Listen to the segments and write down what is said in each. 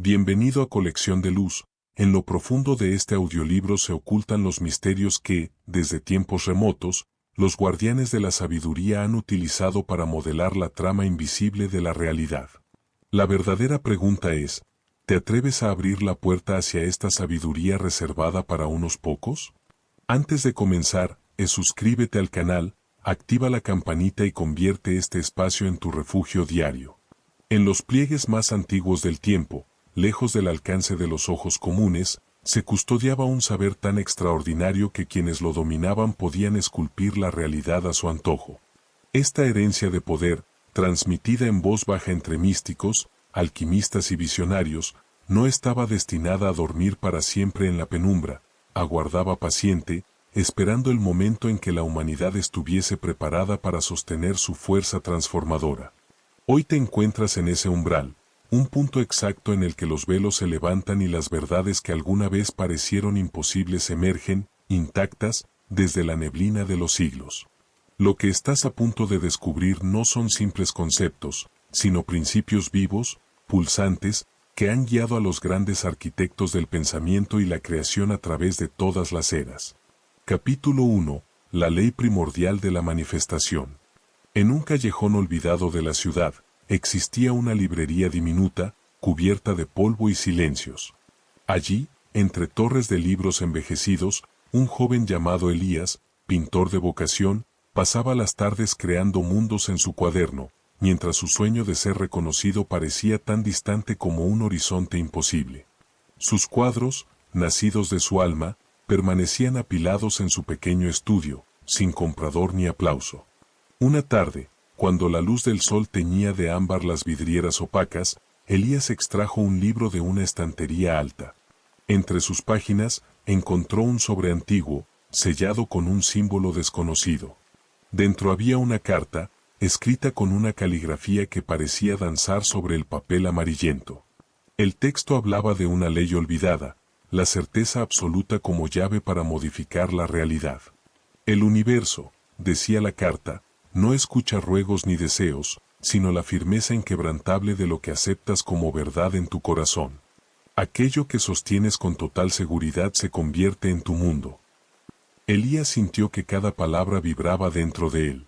Bienvenido a Colección de Luz. En lo profundo de este audiolibro se ocultan los misterios que, desde tiempos remotos, los guardianes de la sabiduría han utilizado para modelar la trama invisible de la realidad. La verdadera pregunta es, ¿te atreves a abrir la puerta hacia esta sabiduría reservada para unos pocos? Antes de comenzar, suscríbete al canal, activa la campanita y convierte este espacio en tu refugio diario. En los pliegues más antiguos del tiempo, lejos del alcance de los ojos comunes, se custodiaba un saber tan extraordinario que quienes lo dominaban podían esculpir la realidad a su antojo. Esta herencia de poder, transmitida en voz baja entre místicos, alquimistas y visionarios, no estaba destinada a dormir para siempre en la penumbra, aguardaba paciente, esperando el momento en que la humanidad estuviese preparada para sostener su fuerza transformadora. Hoy te encuentras en ese umbral, un punto exacto en el que los velos se levantan y las verdades que alguna vez parecieron imposibles emergen, intactas, desde la neblina de los siglos. Lo que estás a punto de descubrir no son simples conceptos, sino principios vivos, pulsantes, que han guiado a los grandes arquitectos del pensamiento y la creación a través de todas las eras. Capítulo 1. La ley primordial de la manifestación. En un callejón olvidado de la ciudad, existía una librería diminuta, cubierta de polvo y silencios. Allí, entre torres de libros envejecidos, un joven llamado Elías, pintor de vocación, pasaba las tardes creando mundos en su cuaderno, mientras su sueño de ser reconocido parecía tan distante como un horizonte imposible. Sus cuadros, nacidos de su alma, permanecían apilados en su pequeño estudio, sin comprador ni aplauso. Una tarde, cuando la luz del sol teñía de ámbar las vidrieras opacas, Elías extrajo un libro de una estantería alta. Entre sus páginas, encontró un sobre antiguo, sellado con un símbolo desconocido. Dentro había una carta, escrita con una caligrafía que parecía danzar sobre el papel amarillento. El texto hablaba de una ley olvidada, la certeza absoluta como llave para modificar la realidad. El universo, decía la carta, no escucha ruegos ni deseos, sino la firmeza inquebrantable de lo que aceptas como verdad en tu corazón. Aquello que sostienes con total seguridad se convierte en tu mundo. Elías sintió que cada palabra vibraba dentro de él.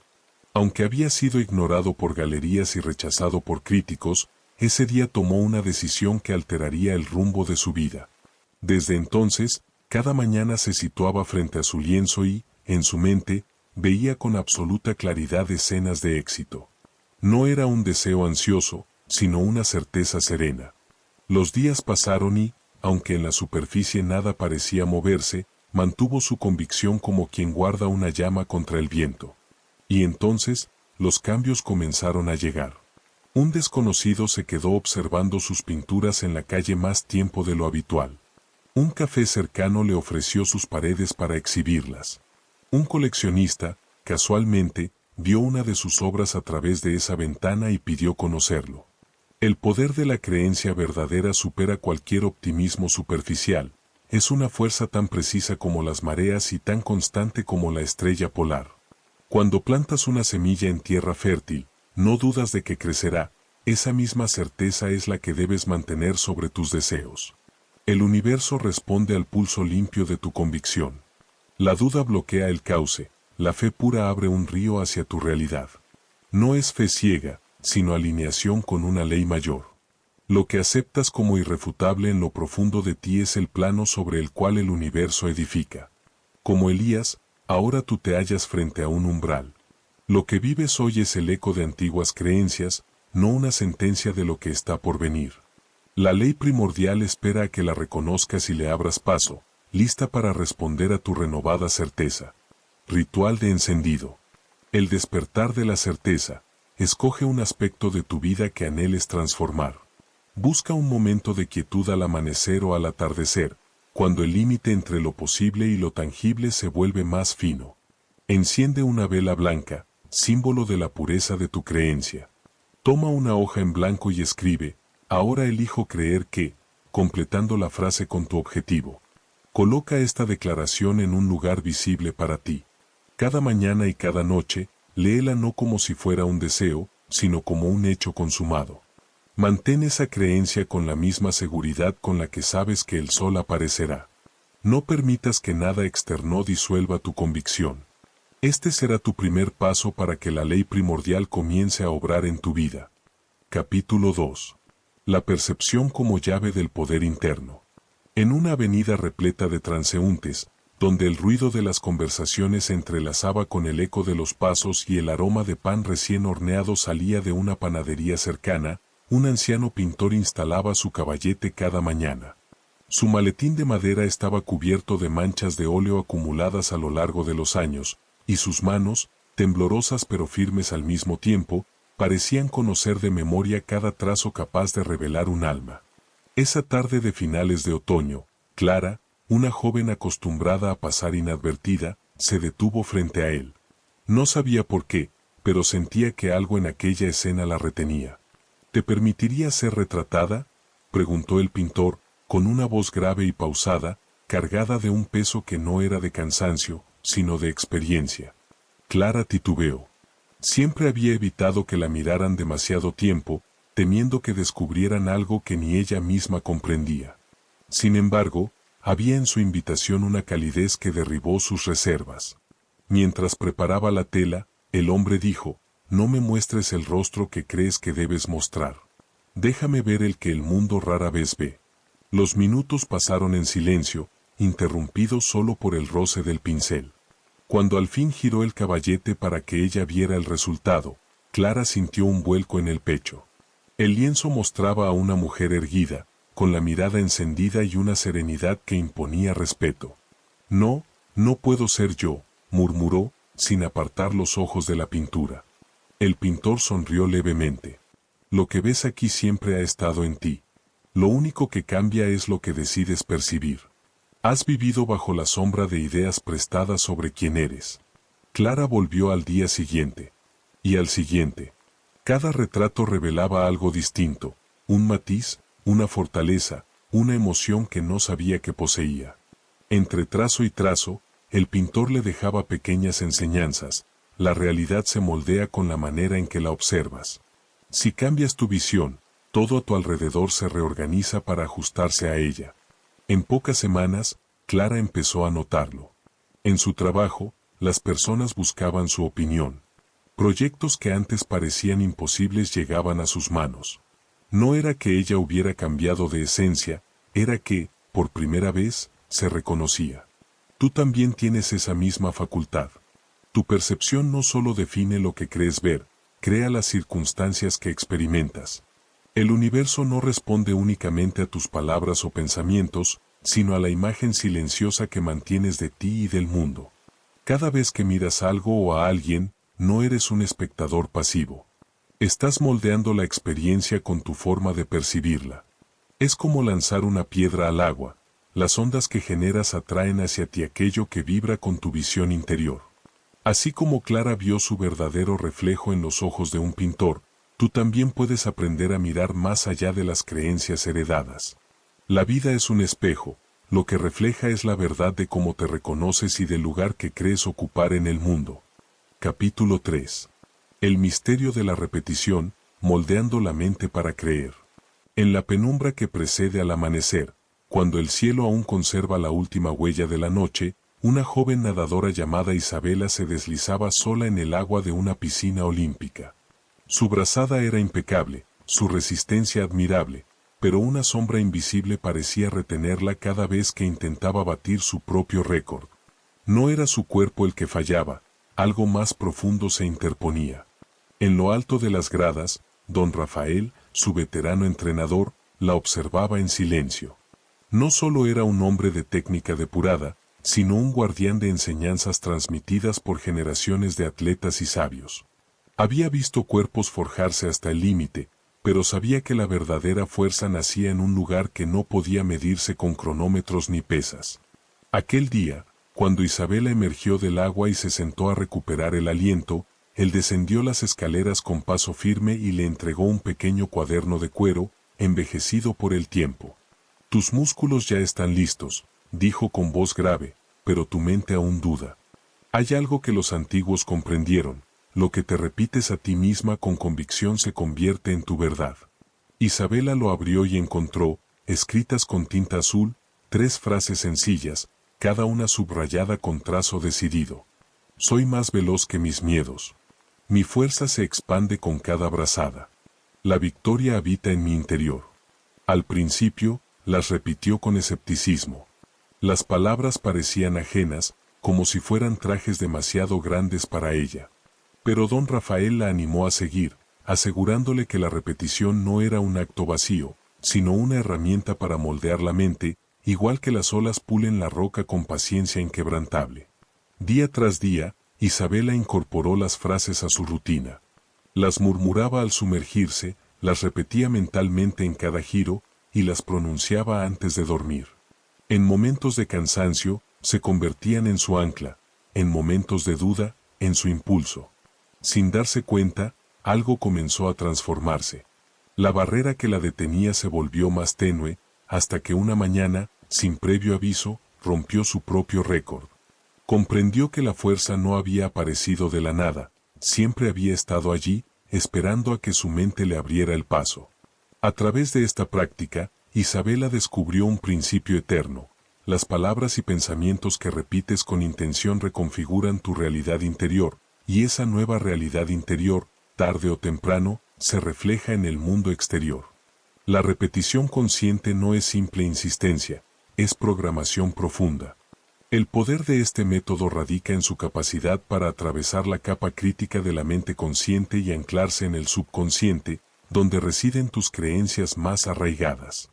Aunque había sido ignorado por galerías y rechazado por críticos, ese día tomó una decisión que alteraría el rumbo de su vida. Desde entonces, cada mañana se situaba frente a su lienzo y, en su mente, veía con absoluta claridad escenas de éxito. No era un deseo ansioso, sino una certeza serena. Los días pasaron y, aunque en la superficie nada parecía moverse, mantuvo su convicción como quien guarda una llama contra el viento. Y entonces, los cambios comenzaron a llegar. Un desconocido se quedó observando sus pinturas en la calle más tiempo de lo habitual. Un café cercano le ofreció sus paredes para exhibirlas. Un coleccionista, casualmente, vio una de sus obras a través de esa ventana y pidió conocerlo. El poder de la creencia verdadera supera cualquier optimismo superficial. Es una fuerza tan precisa como las mareas y tan constante como la estrella polar. Cuando plantas una semilla en tierra fértil, no dudas de que crecerá. Esa misma certeza es la que debes mantener sobre tus deseos. El universo responde al pulso limpio de tu convicción. La duda bloquea el cauce, la fe pura abre un río hacia tu realidad. No es fe ciega, sino alineación con una ley mayor. Lo que aceptas como irrefutable en lo profundo de ti es el plano sobre el cual el universo edifica. Como Elías, ahora tú te hallas frente a un umbral. Lo que vives hoy es el eco de antiguas creencias, no una sentencia de lo que está por venir. La ley primordial espera a que la reconozcas y le abras paso, lista para responder a tu renovada certeza. Ritual de encendido. El despertar de la certeza. Escoge un aspecto de tu vida que anheles transformar. Busca un momento de quietud al amanecer o al atardecer, cuando el límite entre lo posible y lo tangible se vuelve más fino. Enciende una vela blanca, símbolo de la pureza de tu creencia. Toma una hoja en blanco y escribe, ahora elijo creer que, completando la frase con tu objetivo. Coloca esta declaración en un lugar visible para ti. Cada mañana y cada noche, léela no como si fuera un deseo, sino como un hecho consumado. Mantén esa creencia con la misma seguridad con la que sabes que el sol aparecerá. No permitas que nada externo disuelva tu convicción. Este será tu primer paso para que la ley primordial comience a obrar en tu vida. Capítulo 2. La percepción como llave del poder interno. En una avenida repleta de transeúntes, donde el ruido de las conversaciones se entrelazaba con el eco de los pasos y el aroma de pan recién horneado salía de una panadería cercana, un anciano pintor instalaba su caballete cada mañana. Su maletín de madera estaba cubierto de manchas de óleo acumuladas a lo largo de los años, y sus manos, temblorosas pero firmes al mismo tiempo, parecían conocer de memoria cada trazo capaz de revelar un alma. Esa tarde de finales de otoño, Clara, una joven acostumbrada a pasar inadvertida, se detuvo frente a él. No sabía por qué, pero sentía que algo en aquella escena la retenía. ¿Te permitiría ser retratada?, preguntó el pintor, con una voz grave y pausada, cargada de un peso que no era de cansancio, sino de experiencia. Clara titubeó. Siempre había evitado que la miraran demasiado tiempo, temiendo que descubrieran algo que ni ella misma comprendía. Sin embargo, había en su invitación una calidez que derribó sus reservas. Mientras preparaba la tela, el hombre dijo: «No me muestres el rostro que crees que debes mostrar. Déjame ver el que el mundo rara vez ve». Los minutos pasaron en silencio, interrumpidos solo por el roce del pincel. Cuando al fin giró el caballete para que ella viera el resultado, Clara sintió un vuelco en el pecho. El lienzo mostraba a una mujer erguida, con la mirada encendida y una serenidad que imponía respeto. «No, no puedo ser yo», murmuró, sin apartar los ojos de la pintura. El pintor sonrió levemente. «Lo que ves aquí siempre ha estado en ti. Lo único que cambia es lo que decides percibir. Has vivido bajo la sombra de ideas prestadas sobre quién eres». Clara volvió al día siguiente. Y al siguiente. Cada retrato revelaba algo distinto, un matiz, una fortaleza, una emoción que no sabía que poseía. Entre trazo y trazo, el pintor le dejaba pequeñas enseñanzas. La realidad se moldea con la manera en que la observas. Si cambias tu visión, todo a tu alrededor se reorganiza para ajustarse a ella. En pocas semanas, Clara empezó a notarlo. En su trabajo, las personas buscaban su opinión. Proyectos que antes parecían imposibles llegaban a sus manos. No era que ella hubiera cambiado de esencia, era que, por primera vez, se reconocía. Tú también tienes esa misma facultad. Tu percepción no solo define lo que crees ver, crea las circunstancias que experimentas. El universo no responde únicamente a tus palabras o pensamientos, sino a la imagen silenciosa que mantienes de ti y del mundo. Cada vez que miras algo o a alguien, no eres un espectador pasivo. Estás moldeando la experiencia con tu forma de percibirla. Es como lanzar una piedra al agua. Las ondas que generas atraen hacia ti aquello que vibra con tu visión interior. Así como Clara vio su verdadero reflejo en los ojos de un pintor, tú también puedes aprender a mirar más allá de las creencias heredadas. La vida es un espejo, lo que refleja es la verdad de cómo te reconoces y del lugar que crees ocupar en el mundo. Capítulo 3. El misterio de la repetición, moldeando la mente para creer. En la penumbra que precede al amanecer, cuando el cielo aún conserva la última huella de la noche, una joven nadadora llamada Isabela se deslizaba sola en el agua de una piscina olímpica. Su brazada era impecable, su resistencia admirable, pero una sombra invisible parecía retenerla cada vez que intentaba batir su propio récord. No era su cuerpo el que fallaba, algo más profundo se interponía. En lo alto de las gradas, don Rafael, su veterano entrenador, la observaba en silencio. No solo era un hombre de técnica depurada, sino un guardián de enseñanzas transmitidas por generaciones de atletas y sabios. Había visto cuerpos forjarse hasta el límite, pero sabía que la verdadera fuerza nacía en un lugar que no podía medirse con cronómetros ni pesas. Aquel día, cuando Isabela emergió del agua y se sentó a recuperar el aliento, él descendió las escaleras con paso firme y le entregó un pequeño cuaderno de cuero, envejecido por el tiempo. «Tus músculos ya están listos», dijo con voz grave, «pero tu mente aún duda. Hay algo que los antiguos comprendieron, lo que te repites a ti misma con convicción se convierte en tu verdad». Isabela lo abrió y encontró, escritas con tinta azul, 3 frases sencillas, cada una subrayada con trazo decidido. Soy más veloz que mis miedos. Mi fuerza se expande con cada brazada. La victoria habita en mi interior. Al principio, las repitió con escepticismo. Las palabras parecían ajenas, como si fueran trajes demasiado grandes para ella. Pero don Rafael la animó a seguir, asegurándole que la repetición no era un acto vacío, sino una herramienta para moldear la mente, igual que las olas pulen la roca con paciencia inquebrantable. Día tras día, Isabela incorporó las frases a su rutina. Las murmuraba al sumergirse, las repetía mentalmente en cada giro, y las pronunciaba antes de dormir. En momentos de cansancio, se convertían en su ancla, en momentos de duda, en su impulso. Sin darse cuenta, algo comenzó a transformarse. La barrera que la detenía se volvió más tenue, hasta que una mañana, sin previo aviso, rompió su propio récord. Comprendió que la fuerza no había aparecido de la nada, siempre había estado allí, esperando a que su mente le abriera el paso. A través de esta práctica, Isabela descubrió un principio eterno. Las palabras y pensamientos que repites con intención reconfiguran tu realidad interior, y esa nueva realidad interior, tarde o temprano, se refleja en el mundo exterior. La repetición consciente no es simple insistencia, es programación profunda. El poder de este método radica en su capacidad para atravesar la capa crítica de la mente consciente y anclarse en el subconsciente, donde residen tus creencias más arraigadas.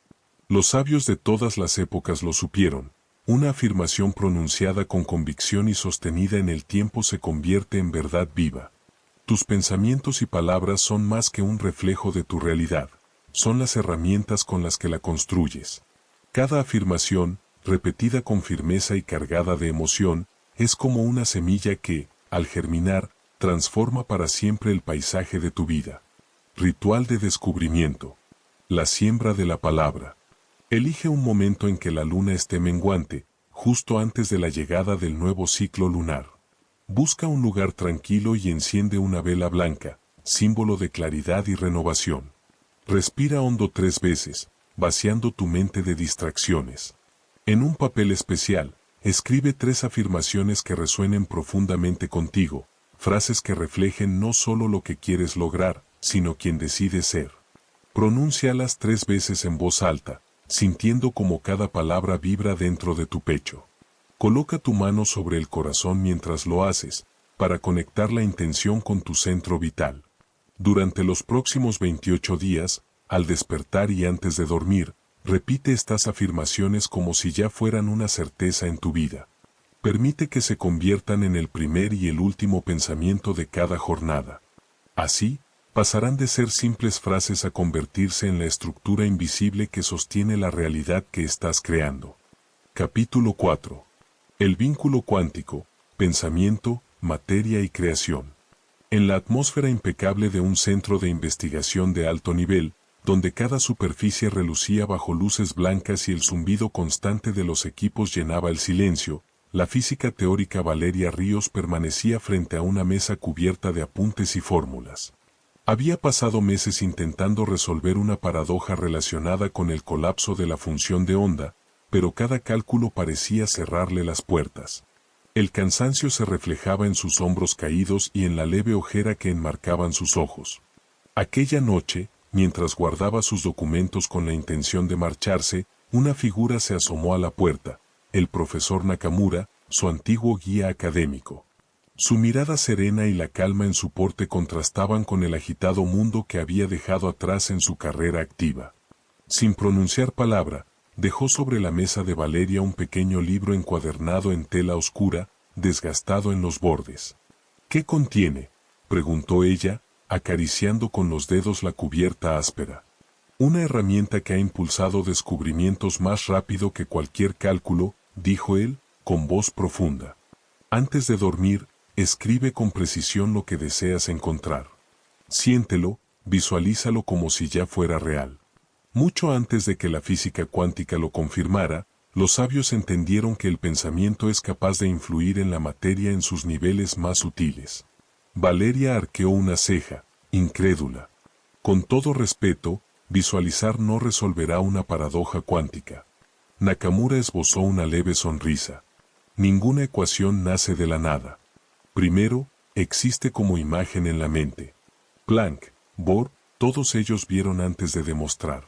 Los sabios de todas las épocas lo supieron. Una afirmación pronunciada con convicción y sostenida en el tiempo se convierte en verdad viva. Tus pensamientos y palabras son más que un reflejo de tu realidad, son las herramientas con las que la construyes. Cada afirmación, repetida con firmeza y cargada de emoción, es como una semilla que, al germinar, transforma para siempre el paisaje de tu vida. Ritual de descubrimiento. La siembra de la palabra. Elige un momento en que la luna esté menguante, justo antes de la llegada del nuevo ciclo lunar. Busca un lugar tranquilo y enciende una vela blanca, símbolo de claridad y renovación. Respira hondo 3 veces, vaciando tu mente de distracciones. En un papel especial, escribe 3 afirmaciones que resuenen profundamente contigo, frases que reflejen no solo lo que quieres lograr, sino quien decides ser. Pronúncialas 3 veces en voz alta, sintiendo como cada palabra vibra dentro de tu pecho. Coloca tu mano sobre el corazón mientras lo haces, para conectar la intención con tu centro vital. Durante los próximos 28 días, al despertar y antes de dormir, repite estas afirmaciones como si ya fueran una certeza en tu vida. Permite que se conviertan en el primer y el último pensamiento de cada jornada. Así, pasarán de ser simples frases a convertirse en la estructura invisible que sostiene la realidad que estás creando. Capítulo 4. El vínculo cuántico, pensamiento, materia y creación. En la atmósfera impecable de un centro de investigación de alto nivel, donde cada superficie relucía bajo luces blancas y el zumbido constante de los equipos llenaba el silencio, la física teórica Valeria Ríos permanecía frente a una mesa cubierta de apuntes y fórmulas. Había pasado meses intentando resolver una paradoja relacionada con el colapso de la función de onda, pero cada cálculo parecía cerrarle las puertas. El cansancio se reflejaba en sus hombros caídos y en la leve ojera que enmarcaban sus ojos. Aquella noche, mientras guardaba sus documentos con la intención de marcharse, una figura se asomó a la puerta, el profesor Nakamura, su antiguo guía académico. Su mirada serena y la calma en su porte contrastaban con el agitado mundo que había dejado atrás en su carrera activa. Sin pronunciar palabra, dejó sobre la mesa de Valeria un pequeño libro encuadernado en tela oscura, desgastado en los bordes. ¿Qué contiene?, preguntó ella, acariciando con los dedos la cubierta áspera. Una herramienta que ha impulsado descubrimientos más rápido que cualquier cálculo, dijo él, con voz profunda. Antes de dormir, escribe con precisión lo que deseas encontrar. Siéntelo, visualízalo como si ya fuera real. Mucho antes de que la física cuántica lo confirmara, los sabios entendieron que el pensamiento es capaz de influir en la materia en sus niveles más sutiles. Valeria arqueó una ceja, incrédula. Con todo respeto, Visualizar no resolverá una paradoja cuántica. Nakamura esbozó una leve sonrisa. Ninguna ecuación nace de la nada. Primero, existe como imagen en la mente. Planck, Bohr, todos ellos vieron antes de demostrar.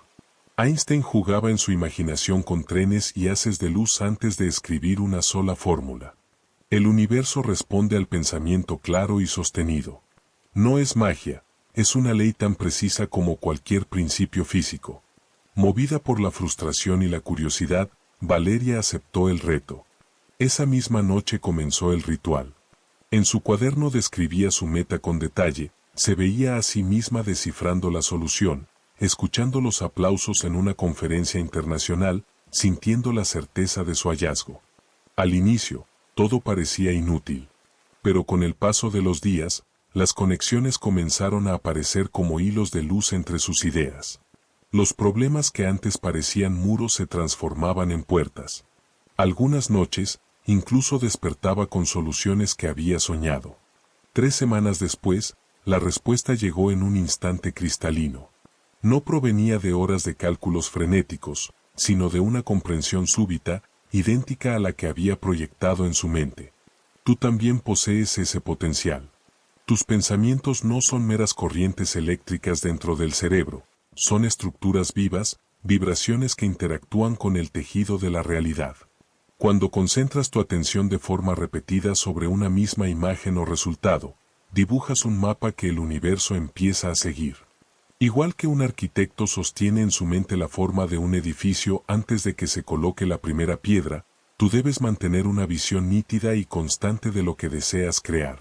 Einstein jugaba en su imaginación con trenes y haces de luz antes de escribir una sola fórmula. El universo responde al pensamiento claro y sostenido. No es magia, es una ley tan precisa como cualquier principio físico. Movida por la frustración y la curiosidad, Valeria aceptó el reto. Esa misma noche comenzó el ritual. En su cuaderno describía su meta con detalle, se veía a sí misma descifrando la solución, escuchando los aplausos en una conferencia internacional, sintiendo la certeza de su hallazgo. Al inicio, todo parecía inútil. Pero con el paso de los días, las conexiones comenzaron a aparecer como hilos de luz entre sus ideas. Los problemas que antes parecían muros se transformaban en puertas. Algunas noches, incluso despertaba con soluciones que había soñado. 3 semanas después, la respuesta llegó en un instante cristalino. No provenía de horas de cálculos frenéticos, sino de una comprensión súbita, idéntica a la que había proyectado en su mente. Tú también posees ese potencial. Tus pensamientos no son meras corrientes eléctricas dentro del cerebro, son estructuras vivas, vibraciones que interactúan con el tejido de la realidad. Cuando concentras tu atención de forma repetida sobre una misma imagen o resultado, dibujas un mapa que el universo empieza a seguir. Igual que un arquitecto sostiene en su mente la forma de un edificio antes de que se coloque la primera piedra, tú debes mantener una visión nítida y constante de lo que deseas crear.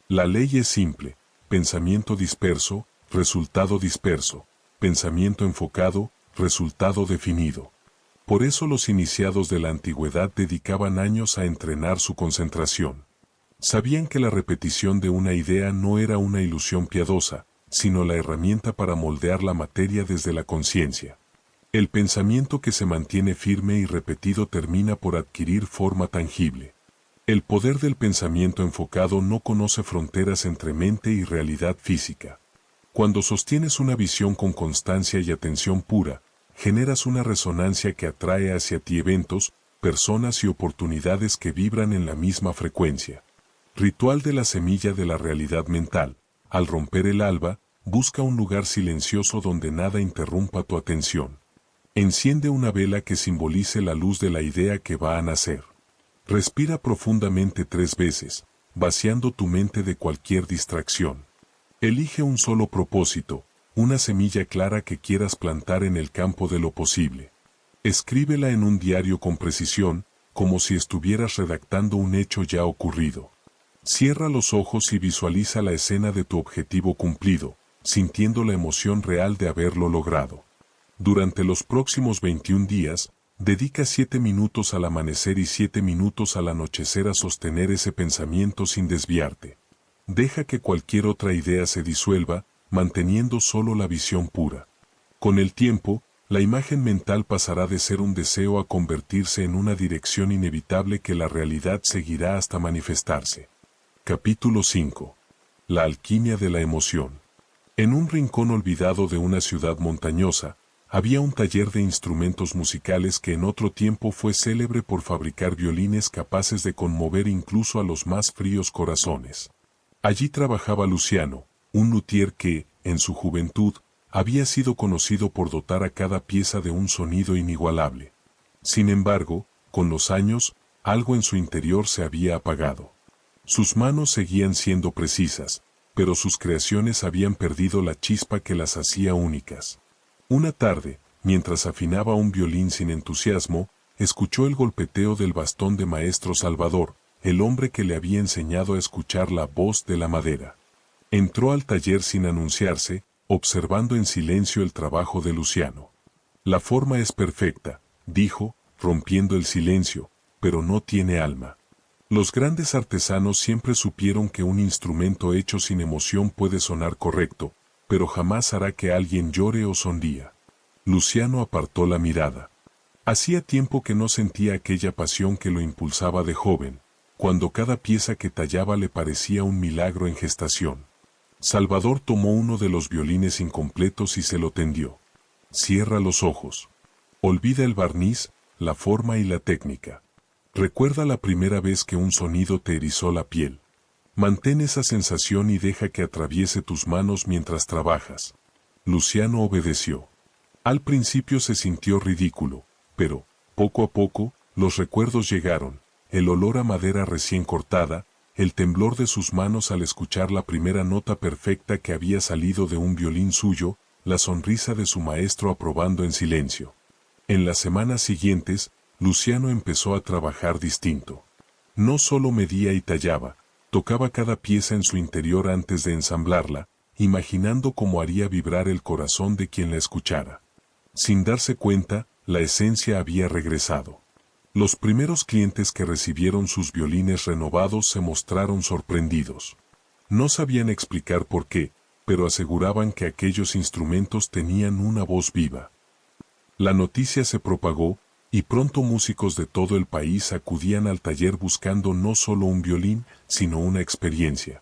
La ley es simple: pensamiento disperso, resultado disperso; pensamiento enfocado, resultado definido. Por eso los iniciados de la antigüedad dedicaban años a entrenar su concentración. Sabían que la repetición de una idea no era una ilusión piadosa, sino la herramienta para moldear la materia desde la conciencia. El pensamiento que se mantiene firme y repetido termina por adquirir forma tangible. El poder del pensamiento enfocado no conoce fronteras entre mente y realidad física. Cuando sostienes una visión con constancia y atención pura, generas una resonancia que atrae hacia ti eventos, personas y oportunidades que vibran en la misma frecuencia. Ritual de la semilla de la realidad mental. Al romper el alba, busca un lugar silencioso donde nada interrumpa tu atención. Enciende una vela que simbolice la luz de la idea que va a nacer. Respira profundamente 3 veces, vaciando tu mente de cualquier distracción. Elige un solo propósito, una semilla clara que quieras plantar en el campo de lo posible. Escríbela en un diario con precisión, como si estuvieras redactando un hecho ya ocurrido. Cierra los ojos y visualiza la escena de tu objetivo cumplido, sintiendo la emoción real de haberlo logrado. Durante los próximos 21 días, dedica 7 minutos al amanecer y 7 minutos al anochecer a sostener ese pensamiento sin desviarte. Deja que cualquier otra idea se disuelva, manteniendo solo la visión pura. Con el tiempo, la imagen mental pasará de ser un deseo a convertirse en una dirección inevitable que la realidad seguirá hasta manifestarse. Capítulo 5. La alquimia de la emoción. En un rincón olvidado de una ciudad montañosa, había un taller de instrumentos musicales que en otro tiempo fue célebre por fabricar violines capaces de conmover incluso a los más fríos corazones. Allí trabajaba Luciano, un luthier que, en su juventud, había sido conocido por dotar a cada pieza de un sonido inigualable. Sin embargo, con los años, algo en su interior se había apagado. Sus manos seguían siendo precisas, pero sus creaciones habían perdido la chispa que las hacía únicas. Una tarde, mientras afinaba un violín sin entusiasmo, escuchó el golpeteo del bastón de Maestro Salvador, el hombre que le había enseñado a escuchar la voz de la madera. Entró al taller sin anunciarse, observando en silencio el trabajo de Luciano. La forma es perfecta, dijo, rompiendo el silencio, pero no tiene alma. Los grandes artesanos siempre supieron que un instrumento hecho sin emoción puede sonar correcto, pero jamás hará que alguien llore o sonría. Luciano apartó la mirada. Hacía tiempo que no sentía aquella pasión que lo impulsaba de joven, cuando cada pieza que tallaba le parecía un milagro en gestación. Salvador tomó uno de los violines incompletos y se lo tendió. Cierra los ojos. Olvida el barniz, la forma y la técnica. Recuerda la primera vez que un sonido te erizó la piel. Mantén esa sensación y deja que atraviese tus manos mientras trabajas. Luciano obedeció. Al principio se sintió ridículo, pero, poco a poco, los recuerdos llegaron, el olor a madera recién cortada, el temblor de sus manos al escuchar la primera nota perfecta que había salido de un violín suyo, la sonrisa de su maestro aprobando en silencio. En las semanas siguientes, Luciano empezó a trabajar distinto. No solo medía y tallaba, tocaba cada pieza en su interior antes de ensamblarla, imaginando cómo haría vibrar el corazón de quien la escuchara. Sin darse cuenta, la esencia había regresado. Los primeros clientes que recibieron sus violines renovados se mostraron sorprendidos. No sabían explicar por qué, pero aseguraban que aquellos instrumentos tenían una voz viva. La noticia se propagó, y pronto músicos de todo el país acudían al taller buscando no solo un violín, sino una experiencia.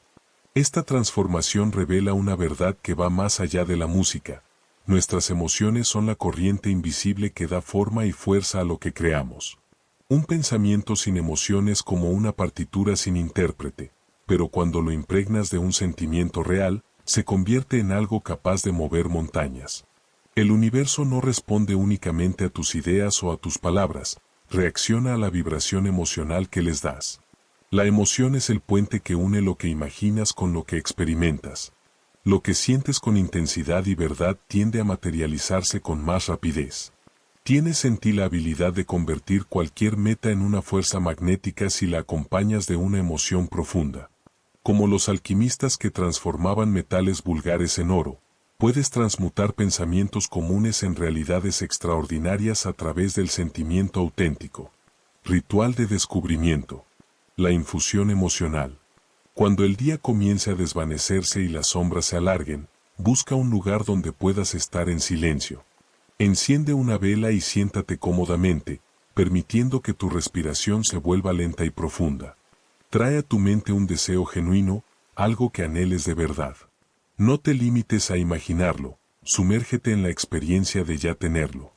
Esta transformación revela una verdad que va más allá de la música. Nuestras emociones son la corriente invisible que da forma y fuerza a lo que creamos. Un pensamiento sin emoción es como una partitura sin intérprete, pero cuando lo impregnas de un sentimiento real, se convierte en algo capaz de mover montañas. El universo no responde únicamente a tus ideas o a tus palabras, reacciona a la vibración emocional que les das. La emoción es el puente que une lo que imaginas con lo que experimentas. Lo que sientes con intensidad y verdad tiende a materializarse con más rapidez. Tienes en ti la habilidad de convertir cualquier meta en una fuerza magnética si la acompañas de una emoción profunda. Como los alquimistas que transformaban metales vulgares en oro, puedes transmutar pensamientos comunes en realidades extraordinarias a través del sentimiento auténtico. Ritual de descubrimiento. La infusión emocional. Cuando el día comience a desvanecerse y las sombras se alarguen, busca un lugar donde puedas estar en silencio. Enciende una vela y siéntate cómodamente, permitiendo que tu respiración se vuelva lenta y profunda. Trae a tu mente un deseo genuino, algo que anheles de verdad. No te limites a imaginarlo, sumérgete en la experiencia de ya tenerlo.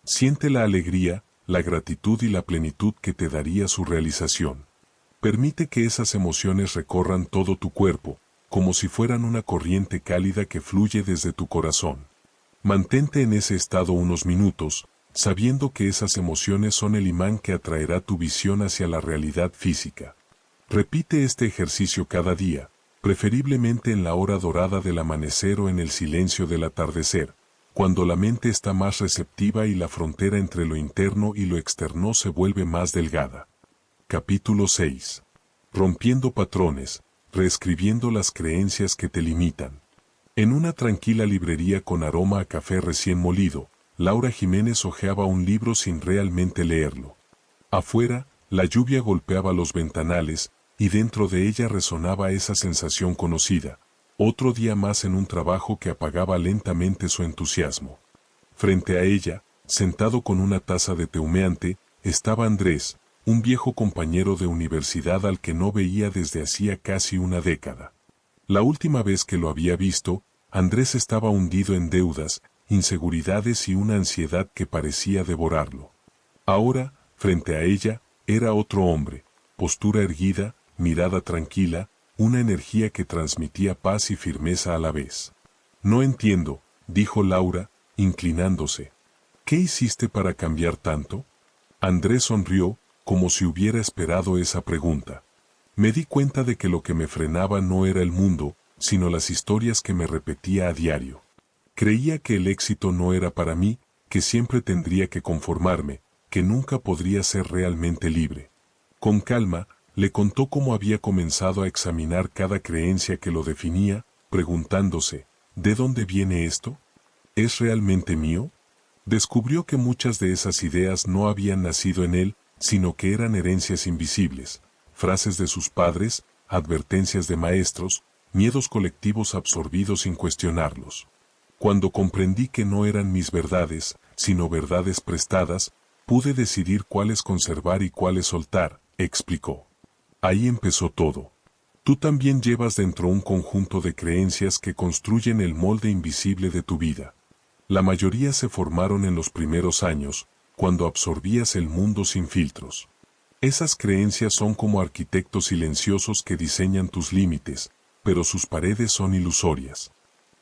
Siente la alegría, la gratitud y la plenitud que te daría su realización. Permite que esas emociones recorran todo tu cuerpo, como si fueran una corriente cálida que fluye desde tu corazón. Mantente en ese estado unos minutos, sabiendo que esas emociones son el imán que atraerá tu visión hacia la realidad física. Repite este ejercicio cada día, preferiblemente en la hora dorada del amanecer o en el silencio del atardecer, cuando la mente está más receptiva y la frontera entre lo interno y lo externo se vuelve más delgada. Capítulo 6. Rompiendo patrones, reescribiendo las creencias que te limitan. En una tranquila librería con aroma a café recién molido, Laura Jiménez hojeaba un libro sin realmente leerlo. Afuera, la lluvia golpeaba los ventanales, y dentro de ella resonaba esa sensación conocida, otro día más en un trabajo que apagaba lentamente su entusiasmo. Frente a ella, sentado con una taza de té humeante, estaba Andrés, un viejo compañero de universidad al que no veía desde hacía casi una década. La última vez que lo había visto, Andrés estaba hundido en deudas, inseguridades y una ansiedad que parecía devorarlo. Ahora, frente a ella, era otro hombre, postura erguida, mirada tranquila, una energía que transmitía paz y firmeza a la vez. No entiendo, dijo Laura, inclinándose. ¿Qué hiciste para cambiar tanto? Andrés sonrió, como si hubiera esperado esa pregunta. Me di cuenta de que lo que me frenaba no era el mundo, sino las historias que me repetía a diario. Creía que el éxito no era para mí, que siempre tendría que conformarme, que nunca podría ser realmente libre. Con calma, le contó cómo había comenzado a examinar cada creencia que lo definía, preguntándose, ¿de dónde viene esto? ¿Es realmente mío? Descubrió que muchas de esas ideas no habían nacido en él, sino que eran herencias invisibles, frases de sus padres, advertencias de maestros, miedos colectivos absorbidos sin cuestionarlos. Cuando comprendí que no eran mis verdades, sino verdades prestadas, pude decidir cuáles conservar y cuáles soltar, explicó. Ahí empezó todo. Tú también llevas dentro un conjunto de creencias que construyen el molde invisible de tu vida. La mayoría se formaron en los primeros años, cuando absorbías el mundo sin filtros. Esas creencias son como arquitectos silenciosos que diseñan tus límites, pero sus paredes son ilusorias.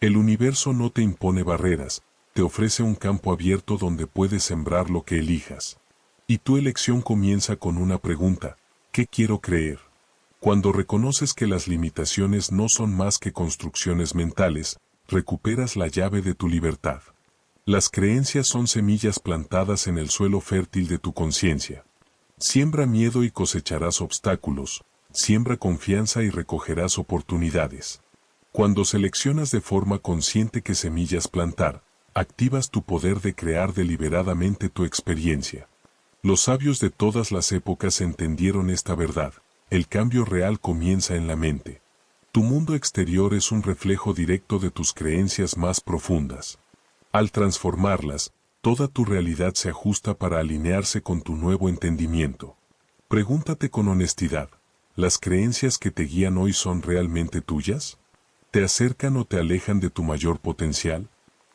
El universo no te impone barreras, te ofrece un campo abierto donde puedes sembrar lo que elijas. Y tu elección comienza con una pregunta: ¿qué quiero creer? Cuando reconoces que las limitaciones no son más que construcciones mentales, recuperas la llave de tu libertad. Las creencias son semillas plantadas en el suelo fértil de tu conciencia. Siembra miedo y cosecharás obstáculos, siembra confianza y recogerás oportunidades. Cuando seleccionas de forma consciente qué semillas plantar, activas tu poder de crear deliberadamente tu experiencia. Los sabios de todas las épocas entendieron esta verdad: el cambio real comienza en la mente. Tu mundo exterior es un reflejo directo de tus creencias más profundas. Al transformarlas, toda tu realidad se ajusta para alinearse con tu nuevo entendimiento. Pregúntate con honestidad: ¿las creencias que te guían hoy son realmente tuyas? ¿Te acercan o te alejan de tu mayor potencial?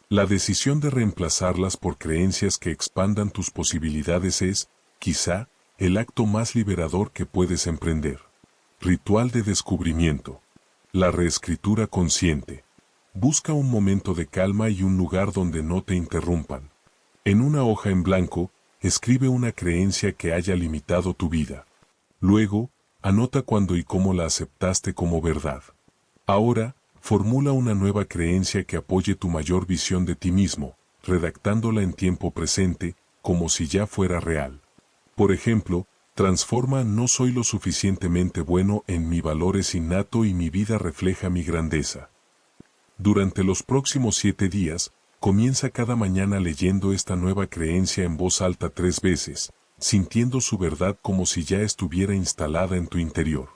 La decisión de reemplazarlas por creencias que expandan tus posibilidades es, quizá, el acto más liberador que puedes emprender. Ritual de descubrimiento. La reescritura consciente. Busca un momento de calma y un lugar donde no te interrumpan. En una hoja en blanco, escribe una creencia que haya limitado tu vida. Luego, anota cuándo y cómo la aceptaste como verdad. Ahora, formula una nueva creencia que apoye tu mayor visión de ti mismo, redactándola en tiempo presente, como si ya fuera real. Por ejemplo, transforma: no soy lo suficientemente bueno en mi valor es innato y mi vida refleja mi grandeza. Durante los próximos 7 días, comienza cada mañana leyendo esta nueva creencia en voz alta 3 veces, sintiendo su verdad como si ya estuviera instalada en tu interior.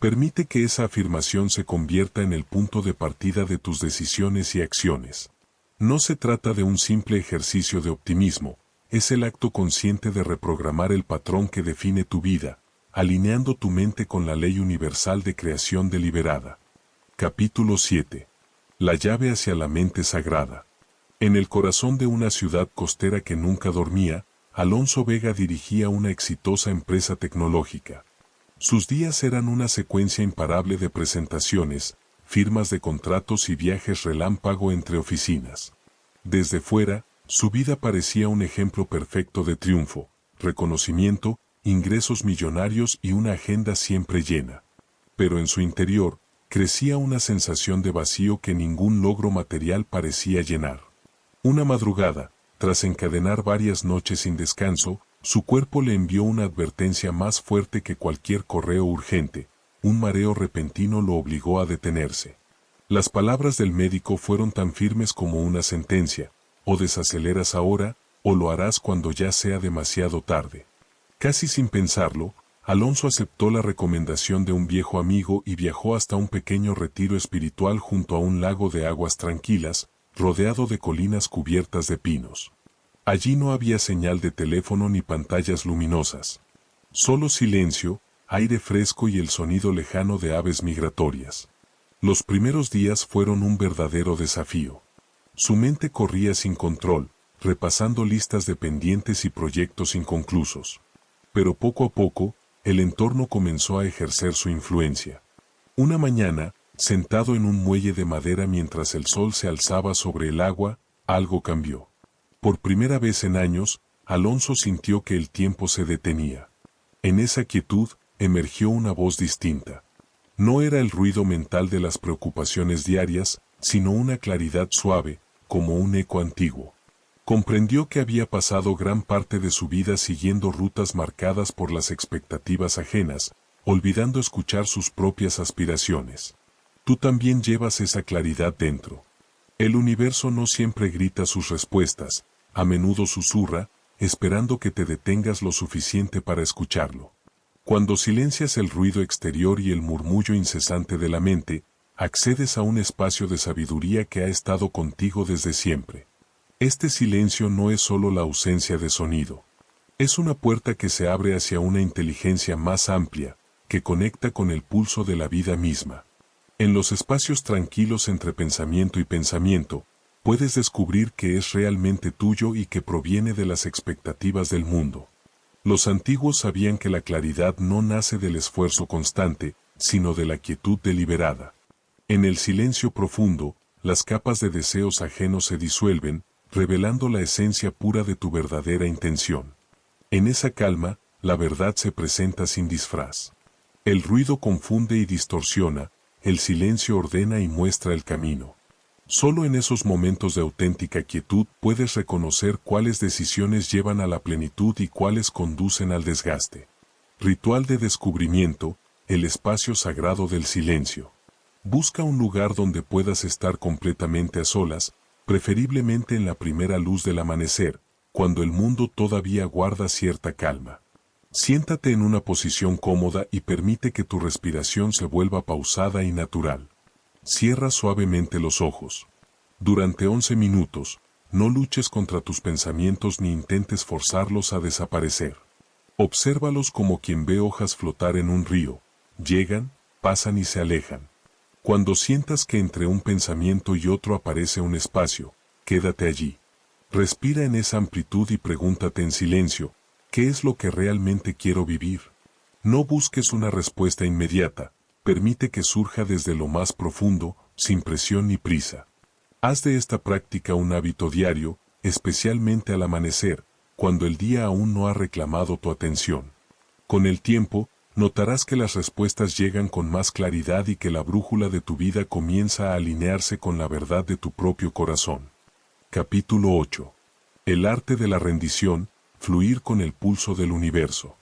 Permite que esa afirmación se convierta en el punto de partida de tus decisiones y acciones. No se trata de un simple ejercicio de optimismo, es el acto consciente de reprogramar el patrón que define tu vida, alineando tu mente con la ley universal de creación deliberada. Capítulo 7. La llave hacia la mente sagrada. En el corazón de una ciudad costera que nunca dormía, Alonso Vega dirigía una exitosa empresa tecnológica. Sus días eran una secuencia imparable de presentaciones, firmas de contratos y viajes relámpago entre oficinas. Desde fuera, su vida parecía un ejemplo perfecto de triunfo, reconocimiento, ingresos millonarios y una agenda siempre llena. Pero en su interior, crecía una sensación de vacío que ningún logro material parecía llenar. Una madrugada, tras encadenar varias noches sin descanso, su cuerpo le envió una advertencia más fuerte que cualquier correo urgente. Un mareo repentino lo obligó a detenerse. Las palabras del médico fueron tan firmes como una sentencia: o desaceleras ahora, o lo harás cuando ya sea demasiado tarde. Casi sin pensarlo, Alonso aceptó la recomendación de un viejo amigo y viajó hasta un pequeño retiro espiritual junto a un lago de aguas tranquilas, rodeado de colinas cubiertas de pinos. Allí no había señal de teléfono ni pantallas luminosas. Solo silencio, aire fresco y el sonido lejano de aves migratorias. Los primeros días fueron un verdadero desafío. Su mente corría sin control, repasando listas de pendientes y proyectos inconclusos. Pero poco a poco, el entorno comenzó a ejercer su influencia. Una mañana, sentado en un muelle de madera mientras el sol se alzaba sobre el agua, algo cambió. Por primera vez en años, Alonso sintió que el tiempo se detenía. En esa quietud, emergió una voz distinta. No era el ruido mental de las preocupaciones diarias, sino una claridad suave, como un eco antiguo. Comprendió que había pasado gran parte de su vida siguiendo rutas marcadas por las expectativas ajenas, olvidando escuchar sus propias aspiraciones. Tú también llevas esa claridad dentro. El universo no siempre grita sus respuestas, a menudo susurra, esperando que te detengas lo suficiente para escucharlo. Cuando silencias el ruido exterior y el murmullo incesante de la mente, accedes a un espacio de sabiduría que ha estado contigo desde siempre. Este silencio no es solo la ausencia de sonido. Es una puerta que se abre hacia una inteligencia más amplia, que conecta con el pulso de la vida misma. En los espacios tranquilos entre pensamiento y pensamiento, puedes descubrir que es realmente tuyo y que proviene de las expectativas del mundo. Los antiguos sabían que la claridad no nace del esfuerzo constante, sino de la quietud deliberada. En el silencio profundo, las capas de deseos ajenos se disuelven, revelando la esencia pura de tu verdadera intención. En esa calma, la verdad se presenta sin disfraz. El ruido confunde y distorsiona, el silencio ordena y muestra el camino. Solo en esos momentos de auténtica quietud puedes reconocer cuáles decisiones llevan a la plenitud y cuáles conducen al desgaste. Ritual de descubrimiento, el espacio sagrado del silencio. Busca un lugar donde puedas estar completamente a solas, preferiblemente en la primera luz del amanecer, cuando el mundo todavía guarda cierta calma. Siéntate en una posición cómoda y permite que tu respiración se vuelva pausada y natural. Cierra suavemente los ojos. Durante 11 minutos, no luches contra tus pensamientos ni intentes forzarlos a desaparecer. Obsérvalos como quien ve hojas flotar en un río, llegan, pasan y se alejan. Cuando sientas que entre un pensamiento y otro aparece un espacio, quédate allí. Respira en esa amplitud y pregúntate en silencio, ¿qué es lo que realmente quiero vivir? No busques una respuesta inmediata, permite que surja desde lo más profundo, sin presión ni prisa. Haz de esta práctica un hábito diario, especialmente al amanecer, cuando el día aún no ha reclamado tu atención. Con el tiempo, notarás que las respuestas llegan con más claridad y que la brújula de tu vida comienza a alinearse con la verdad de tu propio corazón. Capítulo 8. El arte de la rendición, fluir con el pulso del universo.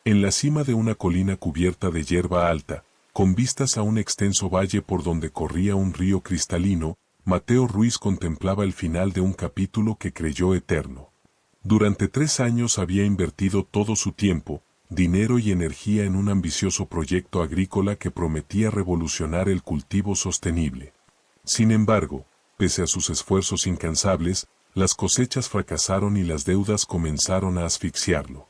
En la cima de una colina cubierta de hierba alta, con vistas a un extenso valle por donde corría un río cristalino, Mateo Ruiz contemplaba el final de un capítulo que creyó eterno. Durante 3 años había invertido todo su tiempo, dinero y energía en un ambicioso proyecto agrícola que prometía revolucionar el cultivo sostenible. Sin embargo, pese a sus esfuerzos incansables, las cosechas fracasaron y las deudas comenzaron a asfixiarlo.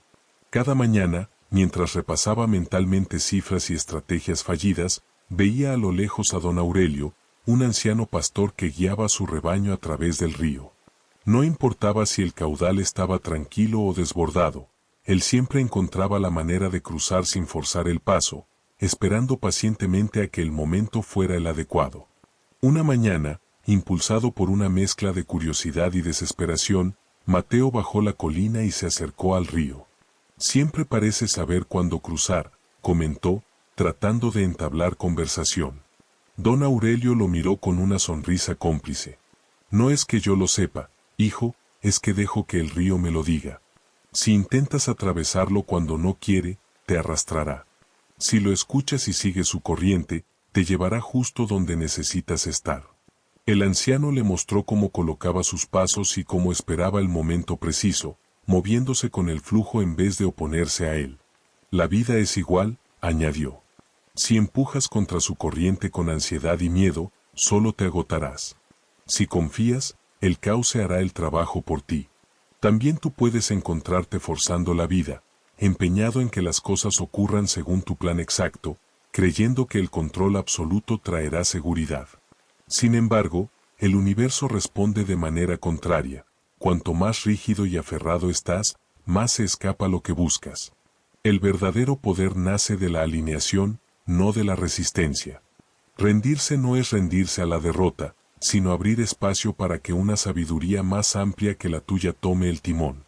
Cada mañana, mientras repasaba mentalmente cifras y estrategias fallidas, veía a lo lejos a don Aurelio, un anciano pastor que guiaba a su rebaño a través del río. No importaba si el caudal estaba tranquilo o desbordado, él siempre encontraba la manera de cruzar sin forzar el paso, esperando pacientemente a que el momento fuera el adecuado. Una mañana, impulsado por una mezcla de curiosidad y desesperación, Mateo bajó la colina y se acercó al río. Siempre parece saber cuándo cruzar, comentó, tratando de entablar conversación. Don Aurelio lo miró con una sonrisa cómplice. No es que yo lo sepa, hijo, es que dejo que el río me lo diga. Si intentas atravesarlo cuando no quiere, te arrastrará. Si lo escuchas y sigues su corriente, te llevará justo donde necesitas estar. El anciano le mostró cómo colocaba sus pasos y cómo esperaba el momento preciso, moviéndose con el flujo en vez de oponerse a él. La vida es igual, añadió. Si empujas contra su corriente con ansiedad y miedo, solo te agotarás. Si confías, el cauce hará el trabajo por ti. También tú puedes encontrarte forzando la vida, empeñado en que las cosas ocurran según tu plan exacto, creyendo que el control absoluto traerá seguridad. Sin embargo, el universo responde de manera contraria. Cuanto más rígido y aferrado estás, más se escapa lo que buscas. El verdadero poder nace de la alineación, no de la resistencia. Rendirse no es rendirse a la derrota, sino abrir espacio para que una sabiduría más amplia que la tuya tome el timón.